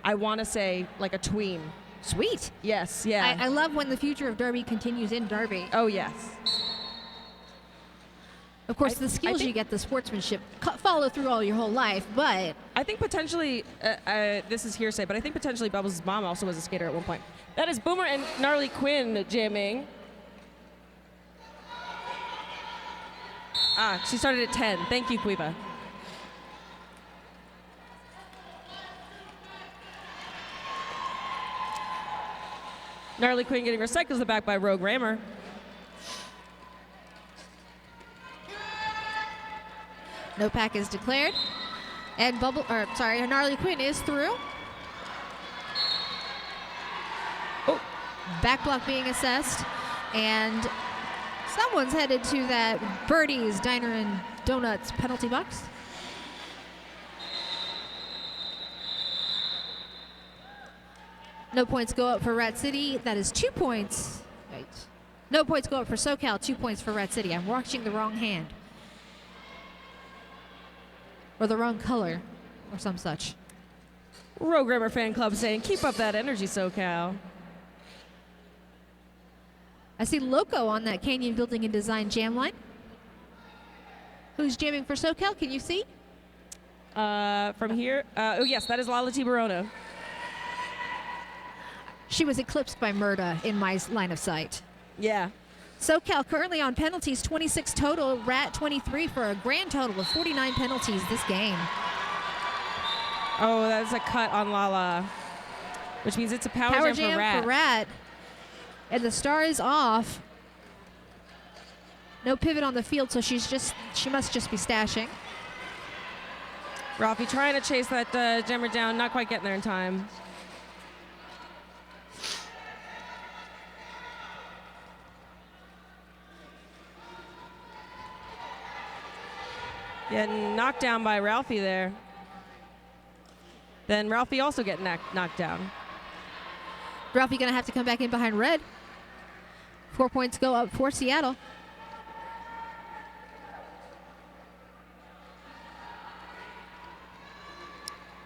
I want to say, like a tween. Sweet. Yes, yeah. I love when the future of Derby continues in Derby. Oh, yes. Of course, the skills you get, the sportsmanship, follow through all your whole life, but... I think potentially, this is hearsay, but I think potentially Bubbles' mom also was a skater at one point. That is Boomer and Gnarly Quinn jamming. She started at 10. Thank you, Quiva. Gnarly Quinn getting recycles the back by Rogue Rammer. No pack is declared. And Gnarly Quinn is through. Oh. Back block being assessed. And someone's headed to that Birdie's Diner and Donuts penalty box. No points go up for Rat City. That is 2 points. Right. No points go up for SoCal. 2 points for Rat City. I'm watching the wrong hand. Or the wrong color. Or some such. Rogue Rammer fan club saying, keep up that energy, SoCal. I see Loco on that Canyon Building and Design jam line. Who's jamming for SoCal? Can you see? From here? Oh, yes, that is Lala T. Barona. She was eclipsed by Murda in my line of sight. Yeah. SoCal currently on penalties, 26 total, Rat 23 for a grand total of 49 penalties this game. Oh, that's a cut on Lala, which means it's a power jam for Rat. And the star is off. No pivot on the field, so she must just be stashing. Ralphie trying to chase that jammer down, not quite getting there in time. Getting knocked down by Ralphie there. Then Ralphie also getting knocked down. Ralphie gonna have to come back in behind Red. 4 points go up for Seattle.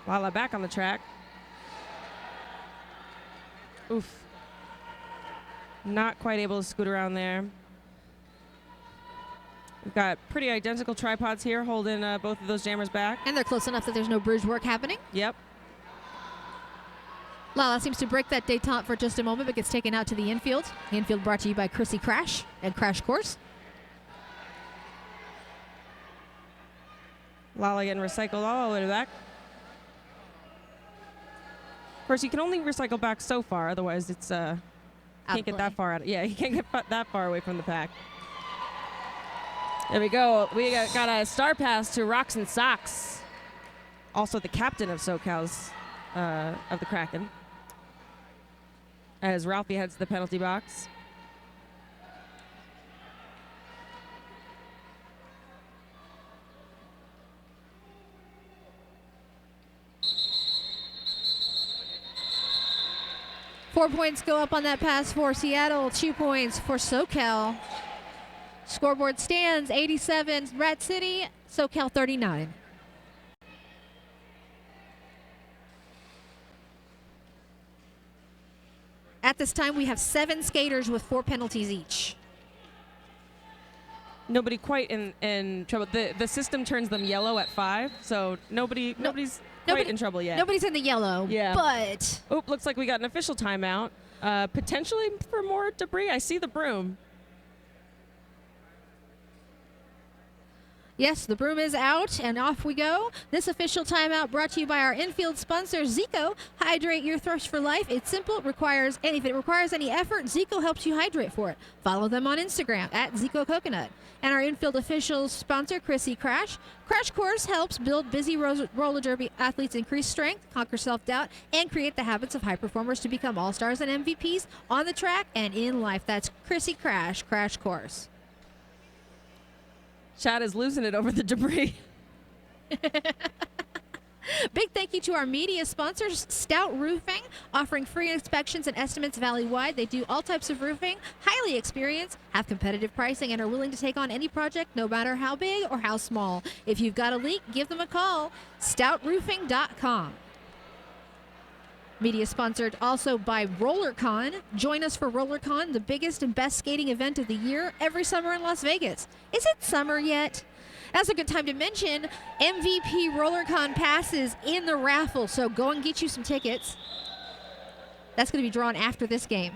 Lala back on the track. Oof. Not quite able to scoot around there. We've got pretty identical tripods here holding both of those jammers back. And they're close enough that there's no bridge work happening. Yep. Lala seems to break that detente for just a moment, but gets taken out to the infield. The infield brought to you by Chrissy Crash and Crash Course. Lala getting recycled all the way back. Of course, you can only recycle back so far, otherwise it's can't get that far out. Yeah, you can't get that far away from the pack. There we go. We got a star pass to Rocks and Socks, also the captain of SoCal's of the Kraken, as Ralphie heads to the penalty box. Four points go up on that pass for Seattle. 2 points for SoCal. Scoreboard stands 87 Rat City, SoCal 39. At this time, we have 7 skaters with 4 penalties each. Nobody quite in trouble. The system turns them yellow at 5, so nobody's quite in trouble yet. Nobody's in the yellow, yeah. But... Oh, looks like we got an official timeout. Potentially for more debris. I see the broom. Yes, the broom is out, and off we go. This official timeout brought to you by our infield sponsor, Zico. Hydrate your thirst for life. It's simple. If it requires any effort, Zico helps you hydrate for it. Follow them on Instagram at Zico Coconut. And our infield official sponsor, Chrissy Crash. Crash Course helps build busy roller derby athletes increase strength, conquer self-doubt, and create the habits of high performers to become all-stars and MVPs on the track and in life. That's Chrissy Crash, Crash Course. Chad is losing it over the debris. Big thank you to our media sponsors, Stout Roofing, offering free inspections and estimates valley-wide. They do all types of roofing, highly experienced, have competitive pricing, and are willing to take on any project, no matter how big or how small. If you've got a leak, give them a call. StoutRoofing.com. Media sponsored also by RollerCon. Join us for RollerCon, the biggest and best skating event of the year, every summer in Las Vegas. Is it summer yet? That's a good time to mention MVP RollerCon passes in the raffle, so go and get you some tickets. That's going to be drawn after this game.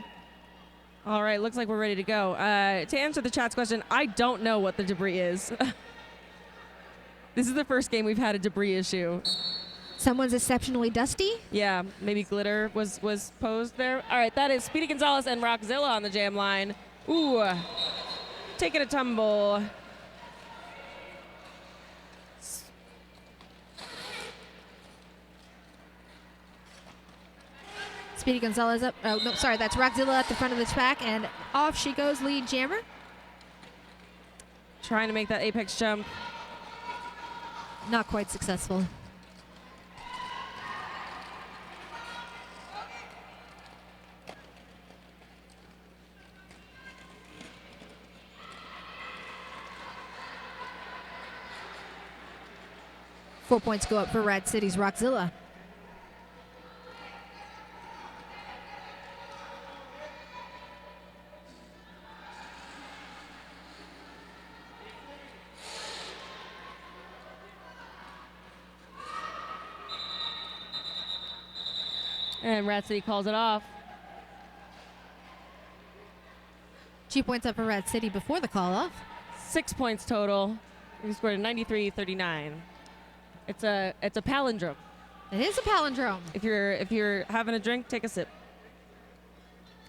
All right, looks like we're ready to go. To answer the chat's question, I don't know what the debris is. This is the first game we've had a debris issue. Someone's exceptionally dusty. Yeah, maybe glitter was posed there. All right, that is Speedy Gonzalez and Rockzilla on the jam line. Ooh, taking a tumble. Speedy Gonzalez up. Oh, no, sorry, that's Rockzilla at the front of the track, and off she goes, lead jammer. Trying to make that apex jump. Not quite successful. Four points go up for Rad City's Rockzilla. And Rat City calls it off. 2 points up for Rad City before the call off. 6 points total. We scored a 93-39. It's a palindrome. It is a palindrome. If you're having a drink, take a sip.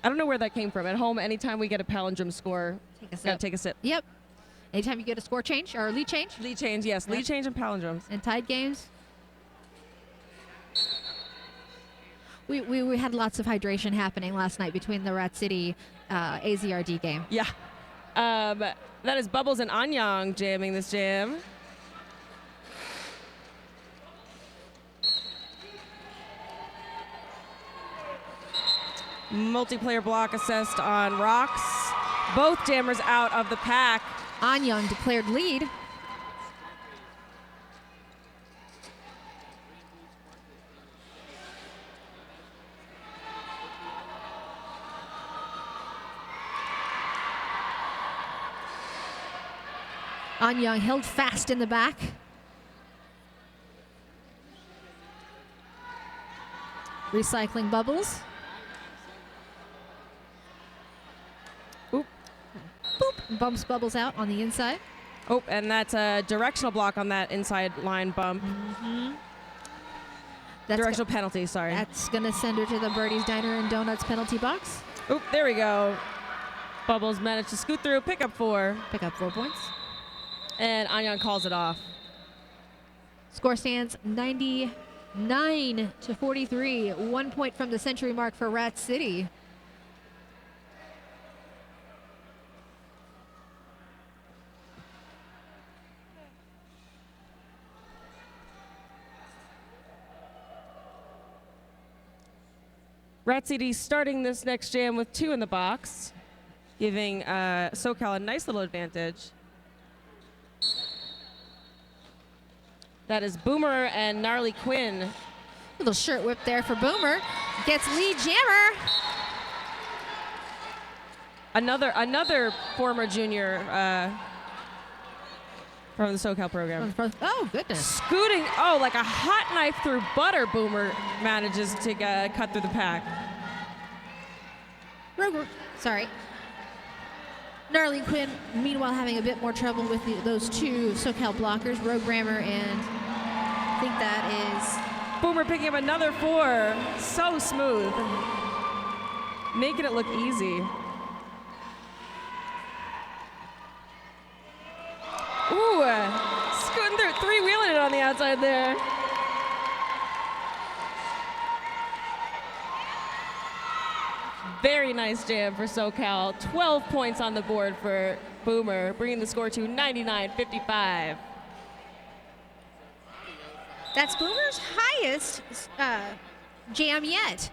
I don't know where that came from. At home, anytime we get a palindrome score, Take a sip. gotta take a sip. Yep. Anytime you get a score change or a lead change Lead change, yes. Yep. Lead change and palindromes. in tied games. We had lots of hydration happening last night between the Rat City AZRD game. Yeah. That is Bubbles and Anyang jamming this jam. Multiplayer block assessed on Rocks. Both jammers out of the pack. Anyang declared lead. Anyang held fast in the back. Recycling Bubbles. Oop. Boop. Bumps Bubbles out on the inside. Oh, and that's a directional block on that inside line bump. Directional penalty, sorry. That's going to send her to the Birdie's Diner and Donuts penalty box. Oop, there we go. Bubbles managed to scoot through, pick up 4. Pick up 4 points. And Anyang calls it off. Score stands 99-43. 1 point from the century mark for Rat City. Rat City starting this next jam with 2 in the box, giving Socal a nice little advantage. That is Boomer and Gnarly Quinn. Little shirt whip there for Boomer. Gets lead jammer. Another former junior from the Socal program. Oh, goodness. Scooting, like a hot knife through butter, Boomer manages to cut through the pack. Sorry. Gnarly Quinn, meanwhile, having a bit more trouble with those 2 Socal blockers, Programmer and I think that is... Boomer picking up another 4. So smooth. Making it look easy. Ooh, scooting through, 3-wheeling it on the outside there. Very nice jam for Socal. 12 points on the board for Boomer, bringing the score to 99-55. That's Boomer's highest jam yet.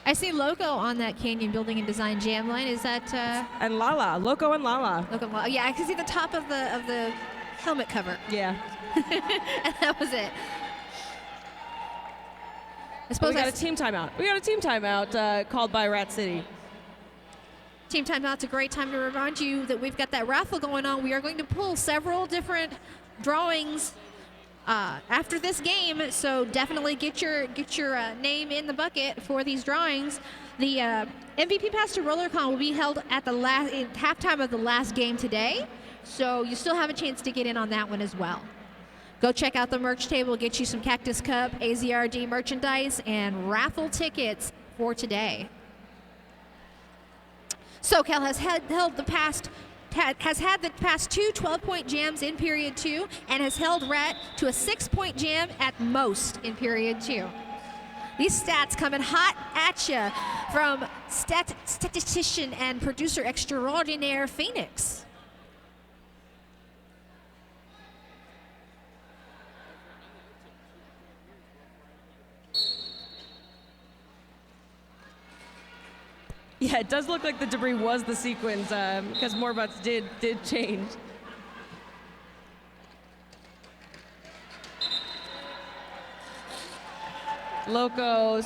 I see Loco on that Canyon Building and Design jam line. Is that And Lala, Loco and Lala. Loco? Yeah, I can see the top of the helmet cover. Yeah. And that was it. I suppose We got a team timeout. We got a team timeout called by Rat City. Team timeout's a great time to remind you that we've got that raffle going on. We are going to pull several different drawings after this game, so definitely get your name in the bucket for these drawings. The MVP Pass to RollerCon will be held at the halftime of the last game today, so you still have a chance to get in on that one as well. Go check out the merch table, get you some Cactus Cup, AZRD merchandise, and raffle tickets for today. Socal has had the past 2 12-point jams in period 2 and has held Rat to a 6-point jam at most in period 2. These stats coming hot at you from statistician and producer extraordinaire Phoenix. Yeah, it does look like the debris was the sequence because more butts did change. Loco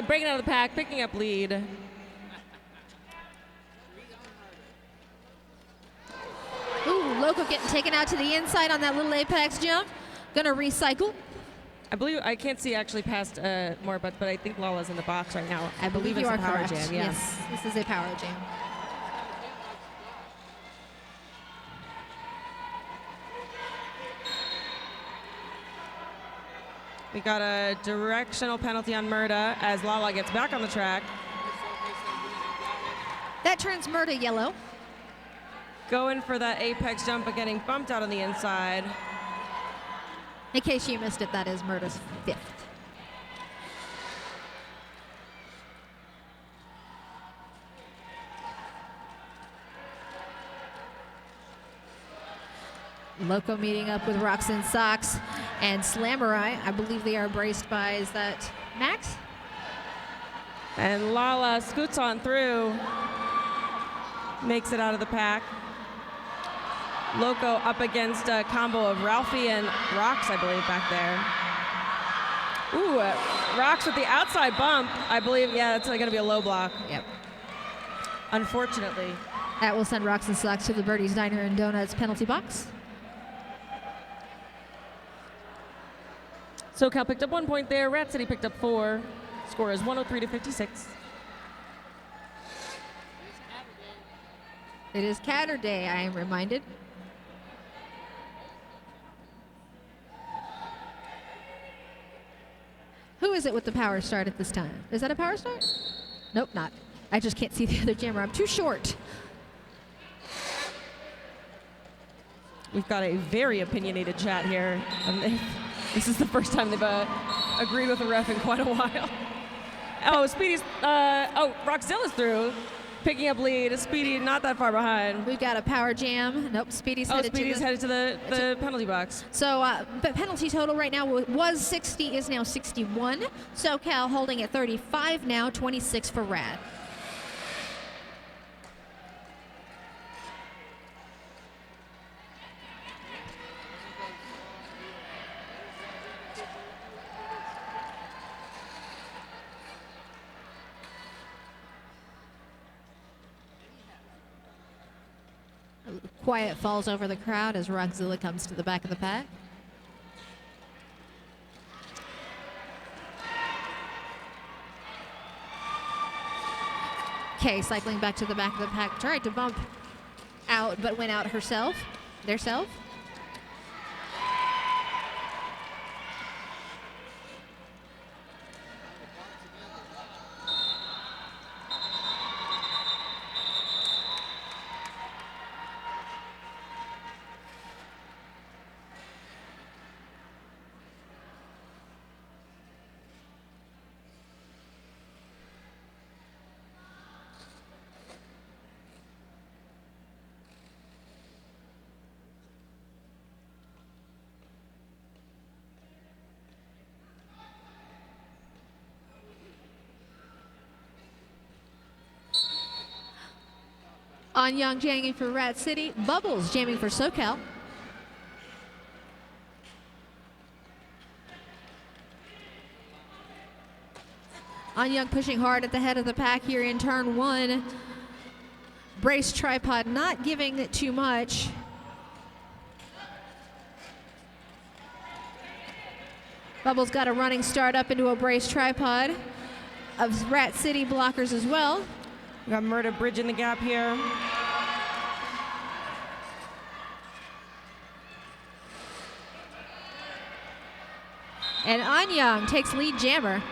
breaking out of the pack, picking up lead. Ooh, Loco getting taken out to the inside on that little apex jump. Gonna recycle. I believe I can't see actually past more butts, but I think Lala's in the box right now. I believe you it's are a power correct. jam. Yeah. Yes, this is a power jam. We got a directional penalty on Murda as Lala gets back on the track. That turns Murda yellow. Going for that apex jump, but getting bumped out on the inside. In case you missed it, that is Murda's 5th. Loco meeting up with Rocks and Socks and Slamurai. I believe they are braced by, is that Max? And Lala scoots on through, makes it out of the pack. Loco up against a combo of Ralphie and Rocks, I believe, back there. Ooh, Rocks with the outside bump. I believe, yeah, it's going to be a low block. Yep. Unfortunately. That will send Rocks and Socks to the Birdie's Diner and Donuts penalty box. Socal picked up 1 point there. Rat City picked up 4. Score is 103-56. It is Catter Day, I am reminded. Who is it with the power start at this time? Is that a power start? Nope, not. I just can't see the other jammer. I'm too short. We've got a very opinionated chat here. This is the first time they've agreed with a ref in quite a while. Oh, Speedy's, Rockzilla's through, picking up lead. Speedy not that far behind. We've got a power jam. Nope, Speedy's headed to the penalty box. So, but penalty total right now was 60, is now 61. Socal holding at 35 now, 26 for Rad. Quiet falls over the crowd as Rockzilla comes to the back of the pack. Kay cycling back to the back of the pack, tried to bump out, but went out herself. Theirself. On Young jamming for Rat City. Bubbles jamming for Socal. On Young pushing hard at the head of the pack here in turn 1. Brace tripod not giving it too much. Bubbles got a running start up into a brace tripod of Rat City blockers as well. We got Murda bridging the gap here. And Anyang takes lead jammer.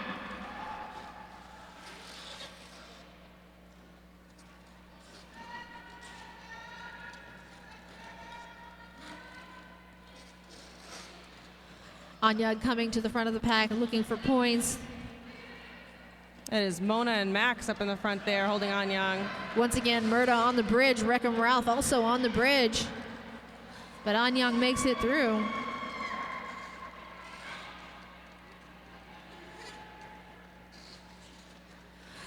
Anyang coming to the front of the pack looking for points. It is Mona and Max up in the front there holding Anyang. Once again, Murda on the bridge. Reckham Ralph also on the bridge. But Anyang makes it through.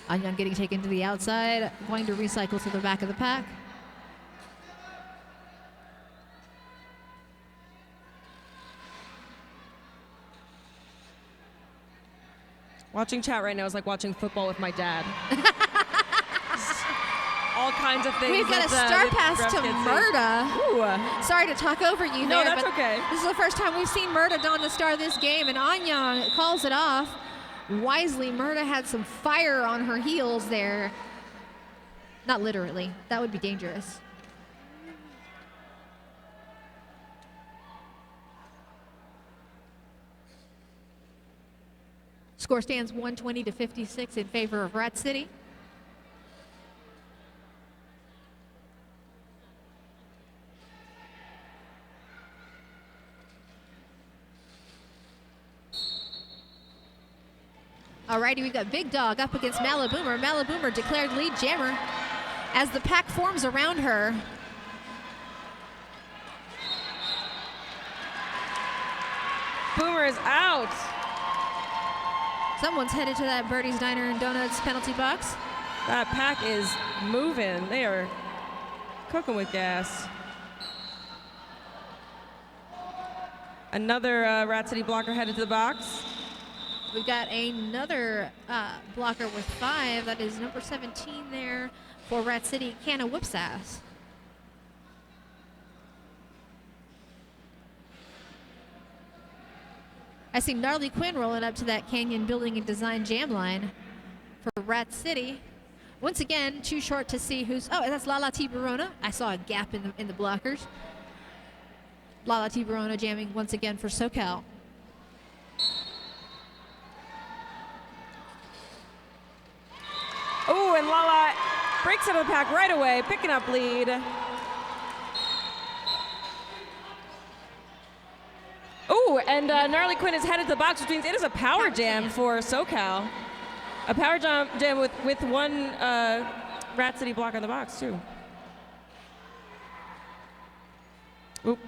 Anyang getting taken to the outside, going to recycle to the back of the pack. Watching chat right now is like watching football with my dad. All kinds of things. We've got a star pass to Murda. Ooh. Sorry to talk over you No, there, that's but okay. this is the first time we've seen Murda don the star this game, and Anyang calls it off. Wisely, Murda had some fire on her heels there. Not literally. That would be dangerous. Score stands 120 to 56 in favor of Rat City. Alrighty, we've got Big Dog up against Malaboomer. Malaboomer declared lead jammer as the pack forms around her. Boomer is out. Someone's headed to that Birdie's Diner and Donuts penalty box. That pack is moving. They are cooking with gas. Another Rat City blocker headed to the box. We've got another blocker with 5. That is number 17 there for Rat City, Canna Whipsass. I see Gnarly Quinn rolling up to that Canyon Building and Design jam line for Rat City. Once again, too short to see who's... Oh, that's Lala Tiburona. I saw a gap in the blockers. Lala Tiburona jamming once again for Socal. Oh, and Lala breaks out of the pack right away, picking up lead. Oh, and Gnarly Quinn is headed to the box, which means it is a power jam for Socal. A power jam with one Rat City block on the box, too. Oop.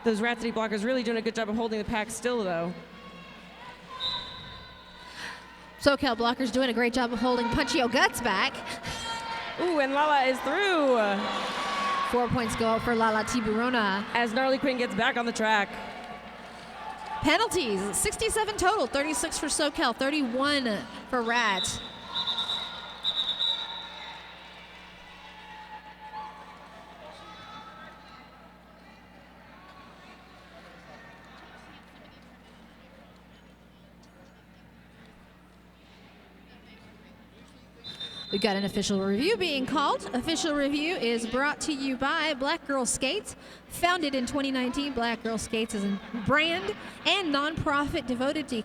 Those Rat City blockers really doing a good job of holding the pack still, though. Socal blockers doing a great job of holding Punchio Guts back. Ooh, and Lala is through. 4 points go out for Lala Tiburona. As Gnarly Quinn gets back on the track. Penalties, 67 total, 36 for Socal, 31 for Rat. We've got an official review being called. Official review is brought to you by Black Girl Skates. Founded in 2019, Black Girl Skates is a brand and nonprofit devoted to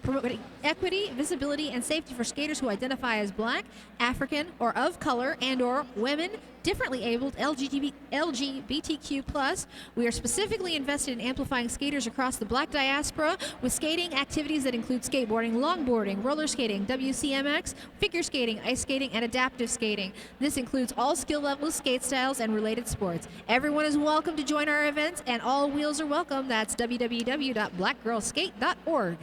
promoting equity, visibility, and safety for skaters who identify as Black, African, or of color, and/or women, differently abled, LGBTQ+. We are specifically invested in amplifying skaters across the Black diaspora with skating activities that include skateboarding, longboarding, roller skating, WCMX, figure skating, ice skating, and adaptive skating. This includes all skill levels, skate styles, and related sports. Everyone is welcome to join our events, and all wheels are welcome. That's www.blackgirlskate.org.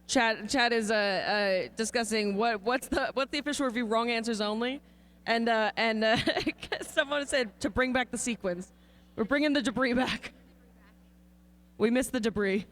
Chat is discussing what's the official review. Wrong answers only, and someone said to bring back the sequence. We're bringing the debris back. We missed the debris.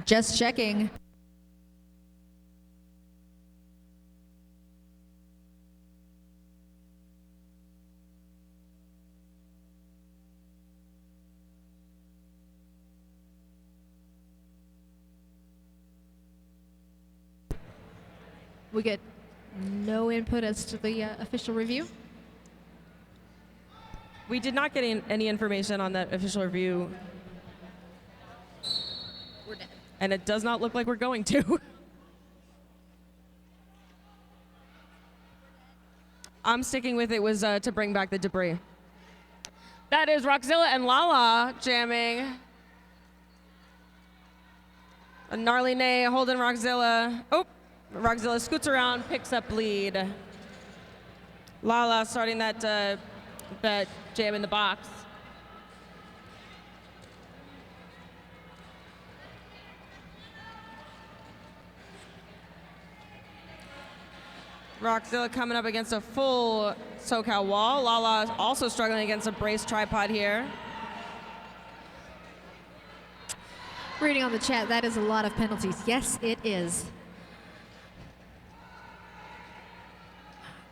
Just checking. We get no input as to the official review. We did not get any information on that official review. We're dead. And it does not look like we're going to. I'm sticking with it was to bring back the debris. That is Rockzilla and Lala jamming. A gnarly nay holding Rockzilla. Oh, Rockzilla scoots around, picks up lead. Lala starting that jam in the box. Rockzilla coming up against a full Socal wall. Lala is also struggling against a brace tripod here. Reading on the chat, that is a lot of penalties. Yes, it is.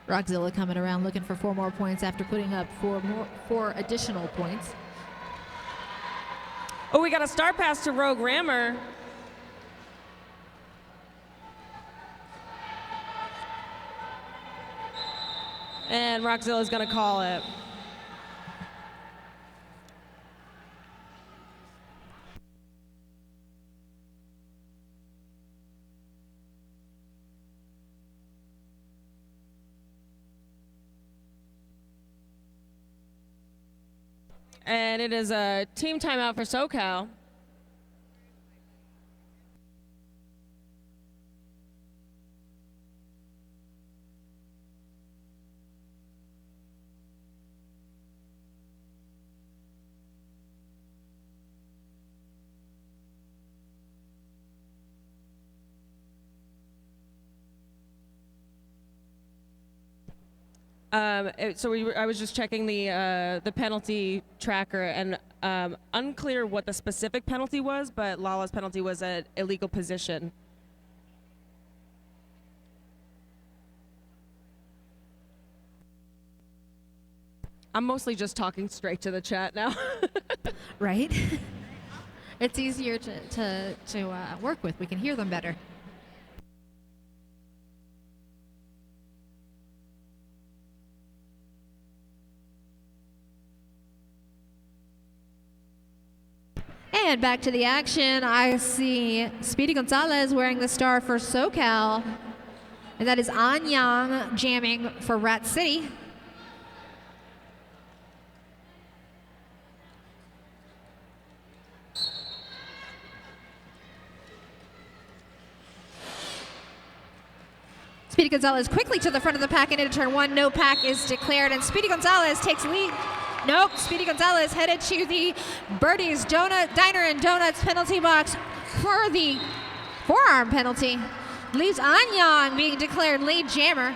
Rockzilla coming around looking for 4 more points after putting up 4 additional points. Oh, we got a star pass to Rogue Rammer. And Rockzilla's gonna call it. And it is a team timeout for Socal. I was just checking the penalty tracker, and unclear what the specific penalty was, but Lala's penalty was an illegal position. I'm mostly just talking straight to the chat now. Right? It's easier to work with. We can hear them better. And back to the action. I see Speedy Gonzalez wearing the star for Socal. And that is Anyang jamming for Rat City. Speedy Gonzalez quickly to the front of the pack and into turn 1. No pack is declared, and Speedy Gonzalez takes lead. Nope, Speedy Gonzalez headed to the Birdie's Diner and Donuts penalty box for the forearm penalty. Leaves Anyang being declared lead jammer.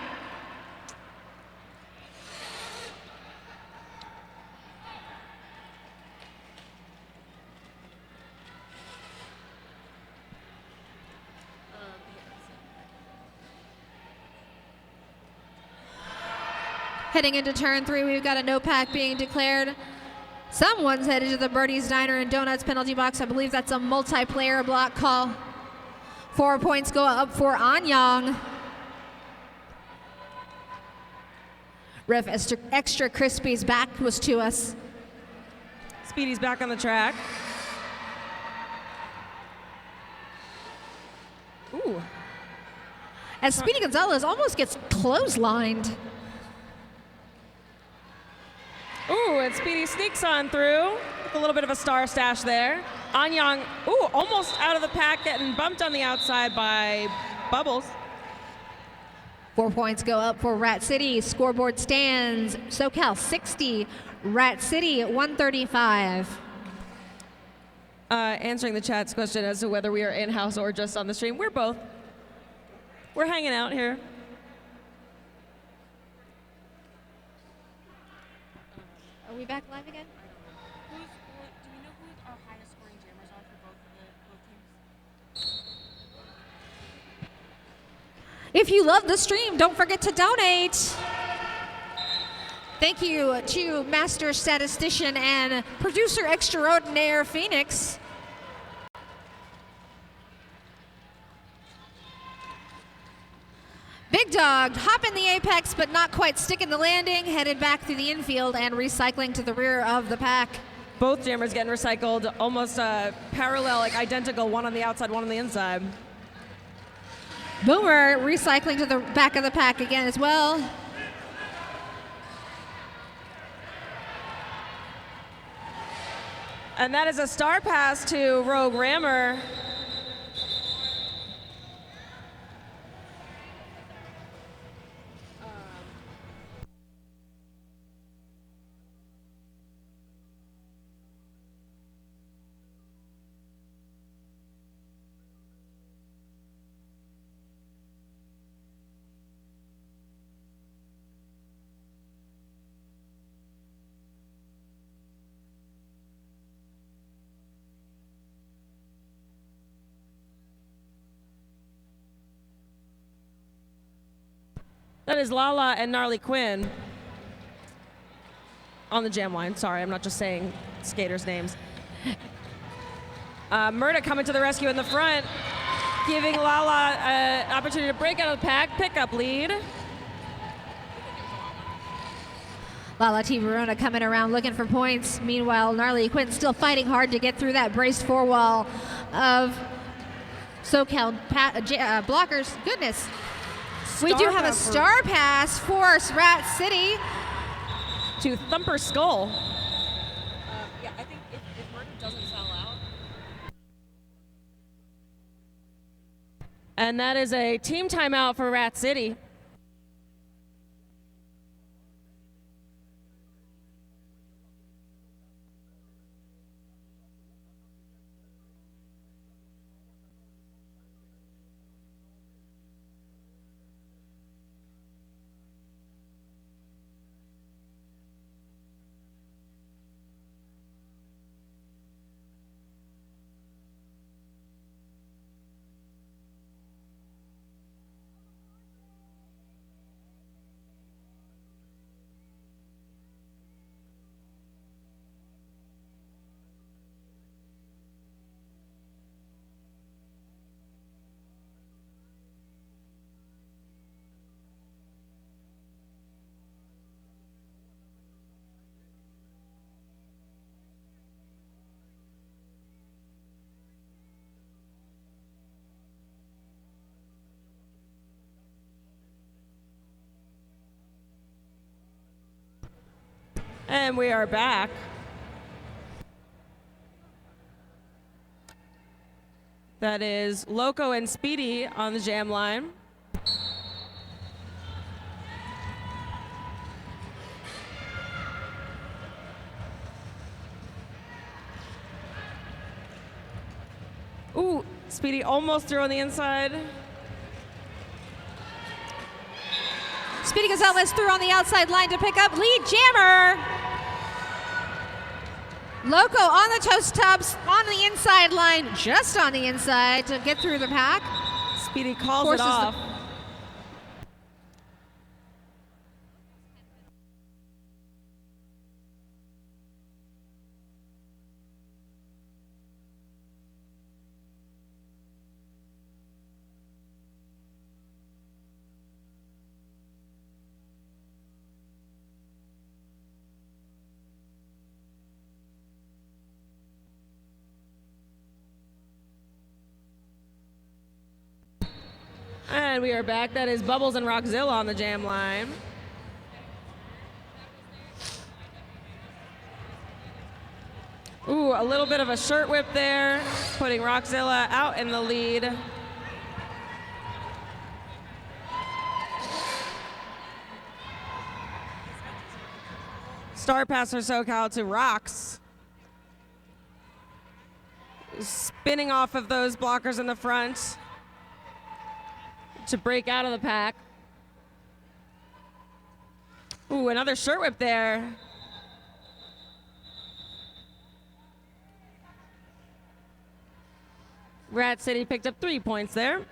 Heading into turn 3, we've got a no pack being declared. Someone's headed to the Birdie's Diner and Donuts penalty box. I believe that's a multiplayer block call. 4 points go up for Anyang. Ref Extra Crispy's back was to us. Speedy's back on the track. Ooh. As Speedy Gonzalez almost gets clotheslined. Ooh, and Speedy sneaks on through with a little bit of a star stash there. Anyang, ooh, almost out of the pack, getting bumped on the outside by Bubbles. 4 points go up for Rat City. Scoreboard stands Socal 60, Rat City 135. Answering the chat's question as to whether we are in-house or just on the stream. We're both. We're hanging out here. Are we back live again? Do we know who our highest scoring jammers are for both teams? If you love the stream, don't forget to donate. Thank you to Master Statistician and Producer Extraordinaire Phoenix. Big Dog hopping the apex, but not quite sticking the landing, headed back through the infield and recycling to the rear of the pack. Both jammers getting recycled, almost parallel, like identical, one on the outside, one on the inside. Boomer recycling to the back of the pack again as well. And that is a star pass to Rogue Rammer. That is Lala and Gnarly Quinn on the jam line. Sorry, I'm not just saying skaters' names. Murda coming to the rescue in the front, giving Lala an opportunity to break out of the pack, pick up lead. Lala T. Verona coming around looking for points. Meanwhile, Gnarly Quinn still fighting hard to get through that braced four wall of Socal blockers. Goodness. We do have a star pass for Rat City. To Thumper Skull. Yeah, I think if Murder doesn't sell out. And that is a team timeout for Rat City. And we are back. That is Loco and Speedy on the jam line. Ooh, Speedy almost threw on the inside. Speedy Gonzalez threw on the outside line to pick up lead jammer. Loco on the toast tubs on the inside line, just on the inside to get through the pack. Speedy calls it off. And we are back. That is Bubbles and Rockzilla on the jam line. Ooh, a little bit of a shirt whip there, putting Rockzilla out in the lead. Star passer Socal to Rocks. Spinning off of those blockers in the front to break out of the pack. Ooh, another shirt whip there. Rat City picked up 3 points there.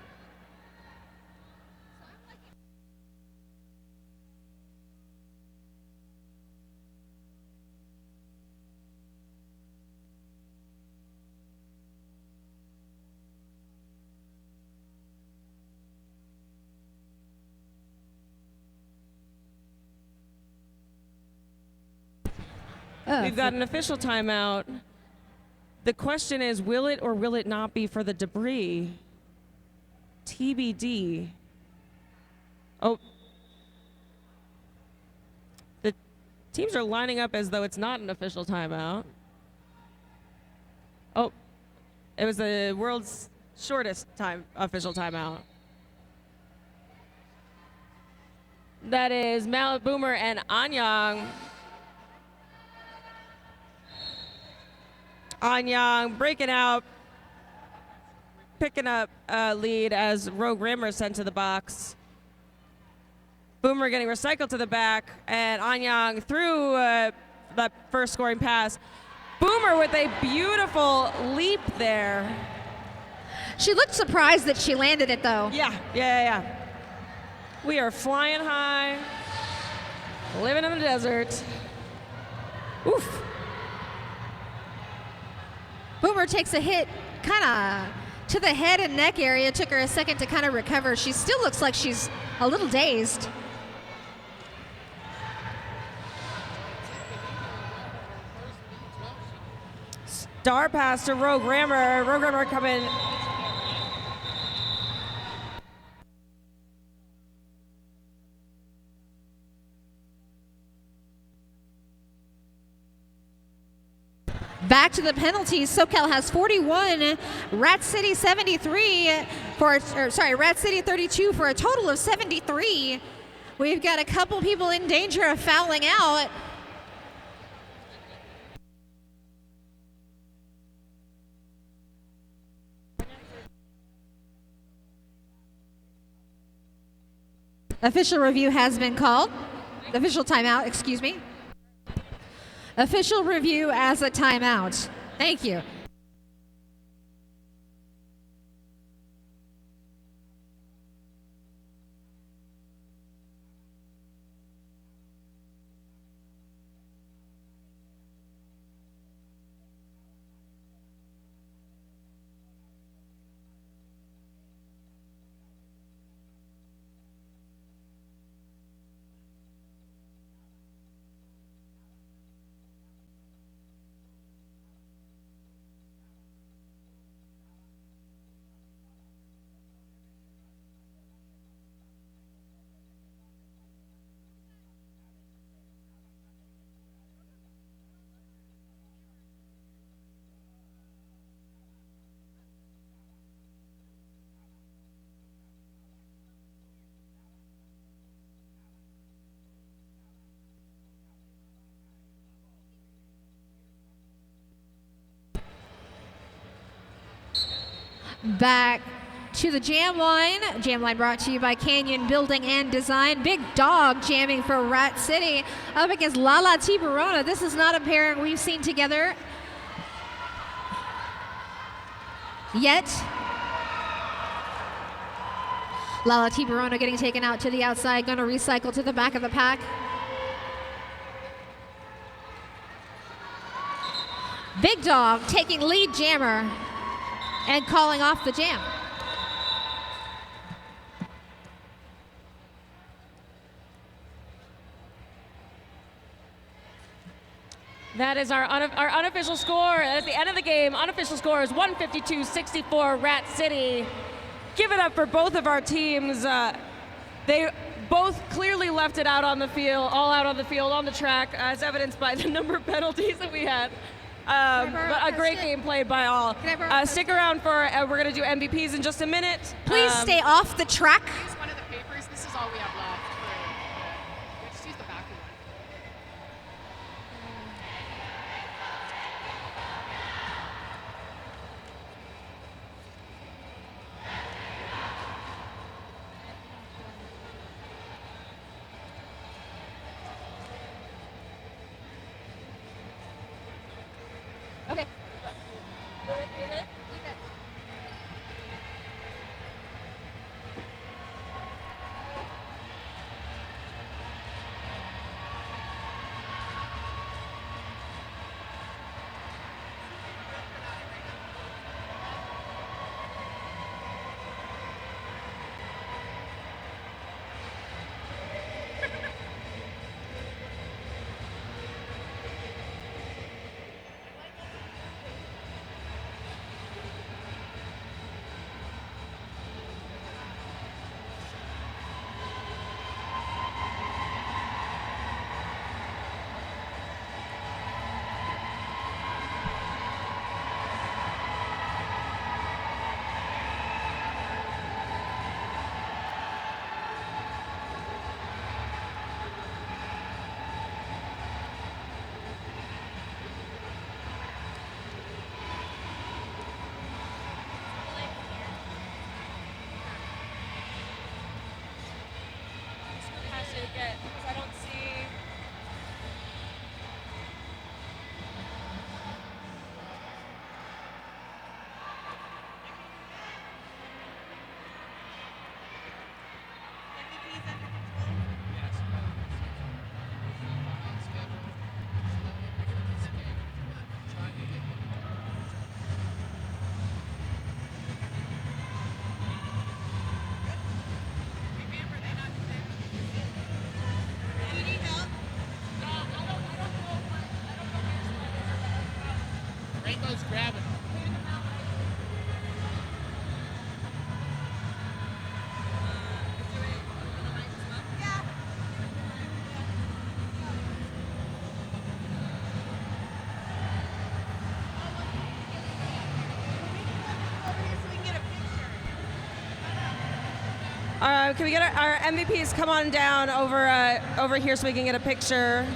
We've got an official timeout. The question is, will it or will it not be for the debris? TBD. Oh. The teams are lining up as though it's not an official timeout. Oh, it was the world's shortest official timeout. That is Mallet Boomer and Anyang. Anyang breaking out, picking up a lead as Rogue Rimmer sent to the box. Boomer getting recycled to the back, and Anyang through that first scoring pass. Boomer with a beautiful leap there. She looked surprised that she landed it, though. Yeah. We are flying high, living in the desert. Oof. Boomer takes a hit kind of to the head and neck area. Took her a second to kind of recover. She still looks like she's a little dazed. Star pass to Rogue Rammer. Rogue Rammer coming. Back to the penalties. Socal has 41, Rat City 73 Rat City 32 for a total of 73. We've got a couple people in danger of fouling out. Official review has been called. Official timeout, excuse me. Official review as a timeout. Thank you. Back to the jam line. Jam line brought to you by Canyon Building and Design. Big Dog jamming for Rat City up against Lala Tiburona. This is not a pairing we've seen together yet. Lala Tiburona getting taken out to the outside, going to recycle to the back of the pack. Big Dog taking lead jammer and calling off the jam. That is our unofficial score. At the end of the game, unofficial score is 152-64 Rat City. Give it up for both of our teams. They both clearly left it out on the field, all out on the field, on the track, as evidenced by the number of penalties that we had. But a great game played by all. Stick around for, we're going to do MVPs in just a minute. Please stay off the track. Use one of the papers. This is all we have left. We'll just use the back one. Okay. Because I don't see. Rainbow's grabbing. Can we get our MVPs come on down over here so we can get a picture?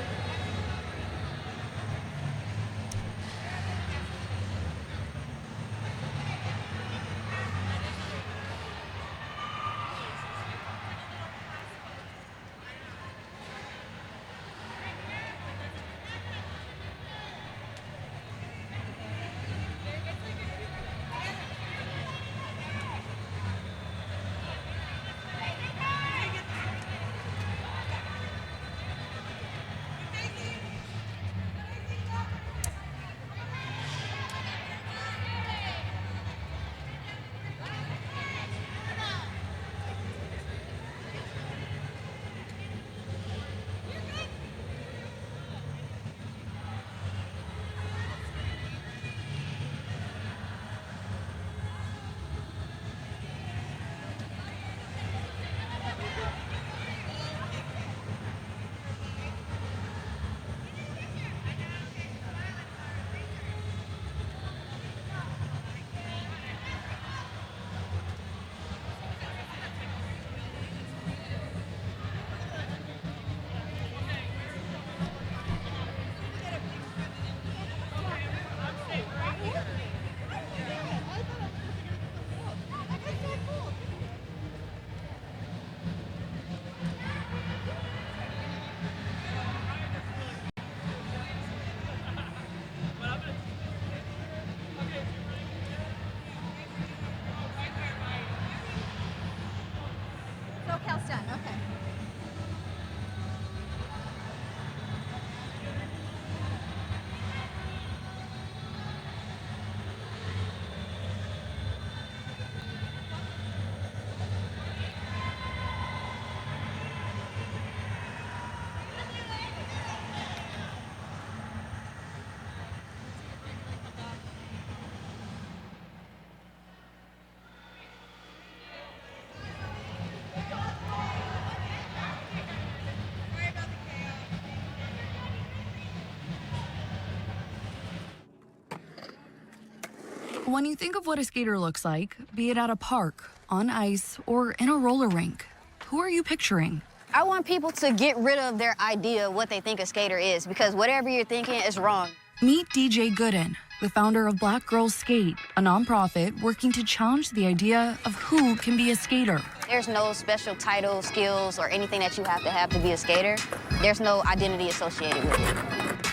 When you think of what a skater looks like, be it at a park, on ice, or in a roller rink, who are you picturing? I want people to get rid of their idea of what they think a skater is, because whatever you're thinking is wrong. Meet DJ Gooden, the founder of Black Girls Skate, a nonprofit working to challenge the idea of who can be a skater. There's no special title, skills, or anything that you have to be a skater. There's no identity associated with it.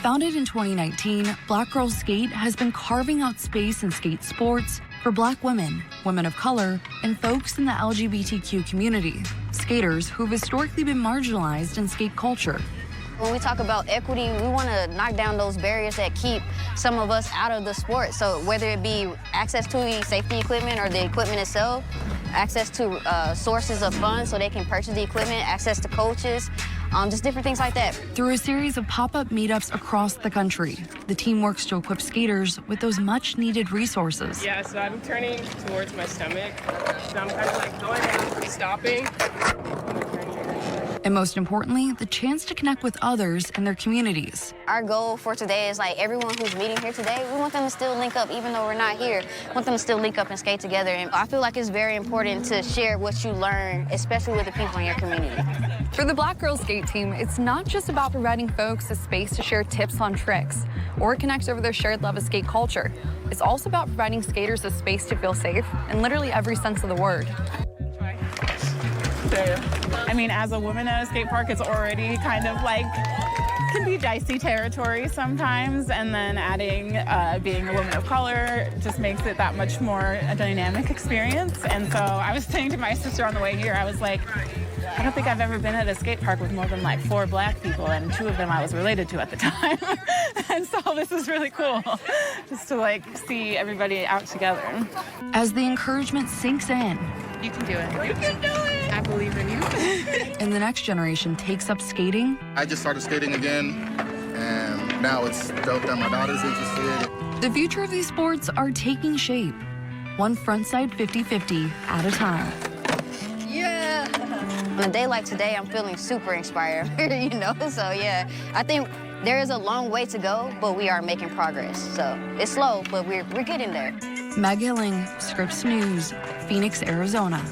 Founded in 2019, Black Girls Skate has been carving out space in skate sports for Black women, women of color, and folks in the LGBTQ community, skaters who've historically been marginalized in skate culture. When we talk about equity, we want to knock down those barriers that keep some of us out of the sport. So whether it be access to the safety equipment or the equipment itself, access to sources of funds so they can purchase the equipment, access to coaches, just different things like that. Through a series of pop-up meetups across the country, the team works to equip skaters with those much-needed resources. Yeah, so I'm turning towards my stomach. So I'm kind of like going down, stopping. And most importantly, the chance to connect with others and their communities. Our goal for today is like everyone who's meeting here today, we want them to still link up even though we're not here. We want them to still link up and skate together. And I feel like it's very important to share what you learn, especially with the people in your community. For the Black Girls Skate team, it's not just about providing folks a space to share tips on tricks or connect over their shared love of skate culture. It's also about providing skaters a space to feel safe in literally every sense of the word. I mean, as a woman at a skate park, it's already kind of like, can be dicey territory sometimes, and then adding being a woman of color just makes it that much more a dynamic experience. And so I was saying to my sister on the way here, I was like, I don't think I've ever been at a skate park with more than like 4 Black people, and 2 of them I was related to at the time. And so this is really cool, just to like see everybody out together. As the encouragement sinks in, You can do it. You can do it. I believe in you. and the next generation takes up skating, I just started skating again, and now it's dope that my daughter's interested. the future of these sports are taking shape, one frontside 50-50 at a time. Yeah! On a day like today, I'm feeling super inspired, you know? So yeah, I think there is a long way to go, but we are making progress. So it's slow, but we're getting there. Meg Hilling, Scripps News, Phoenix, Arizona.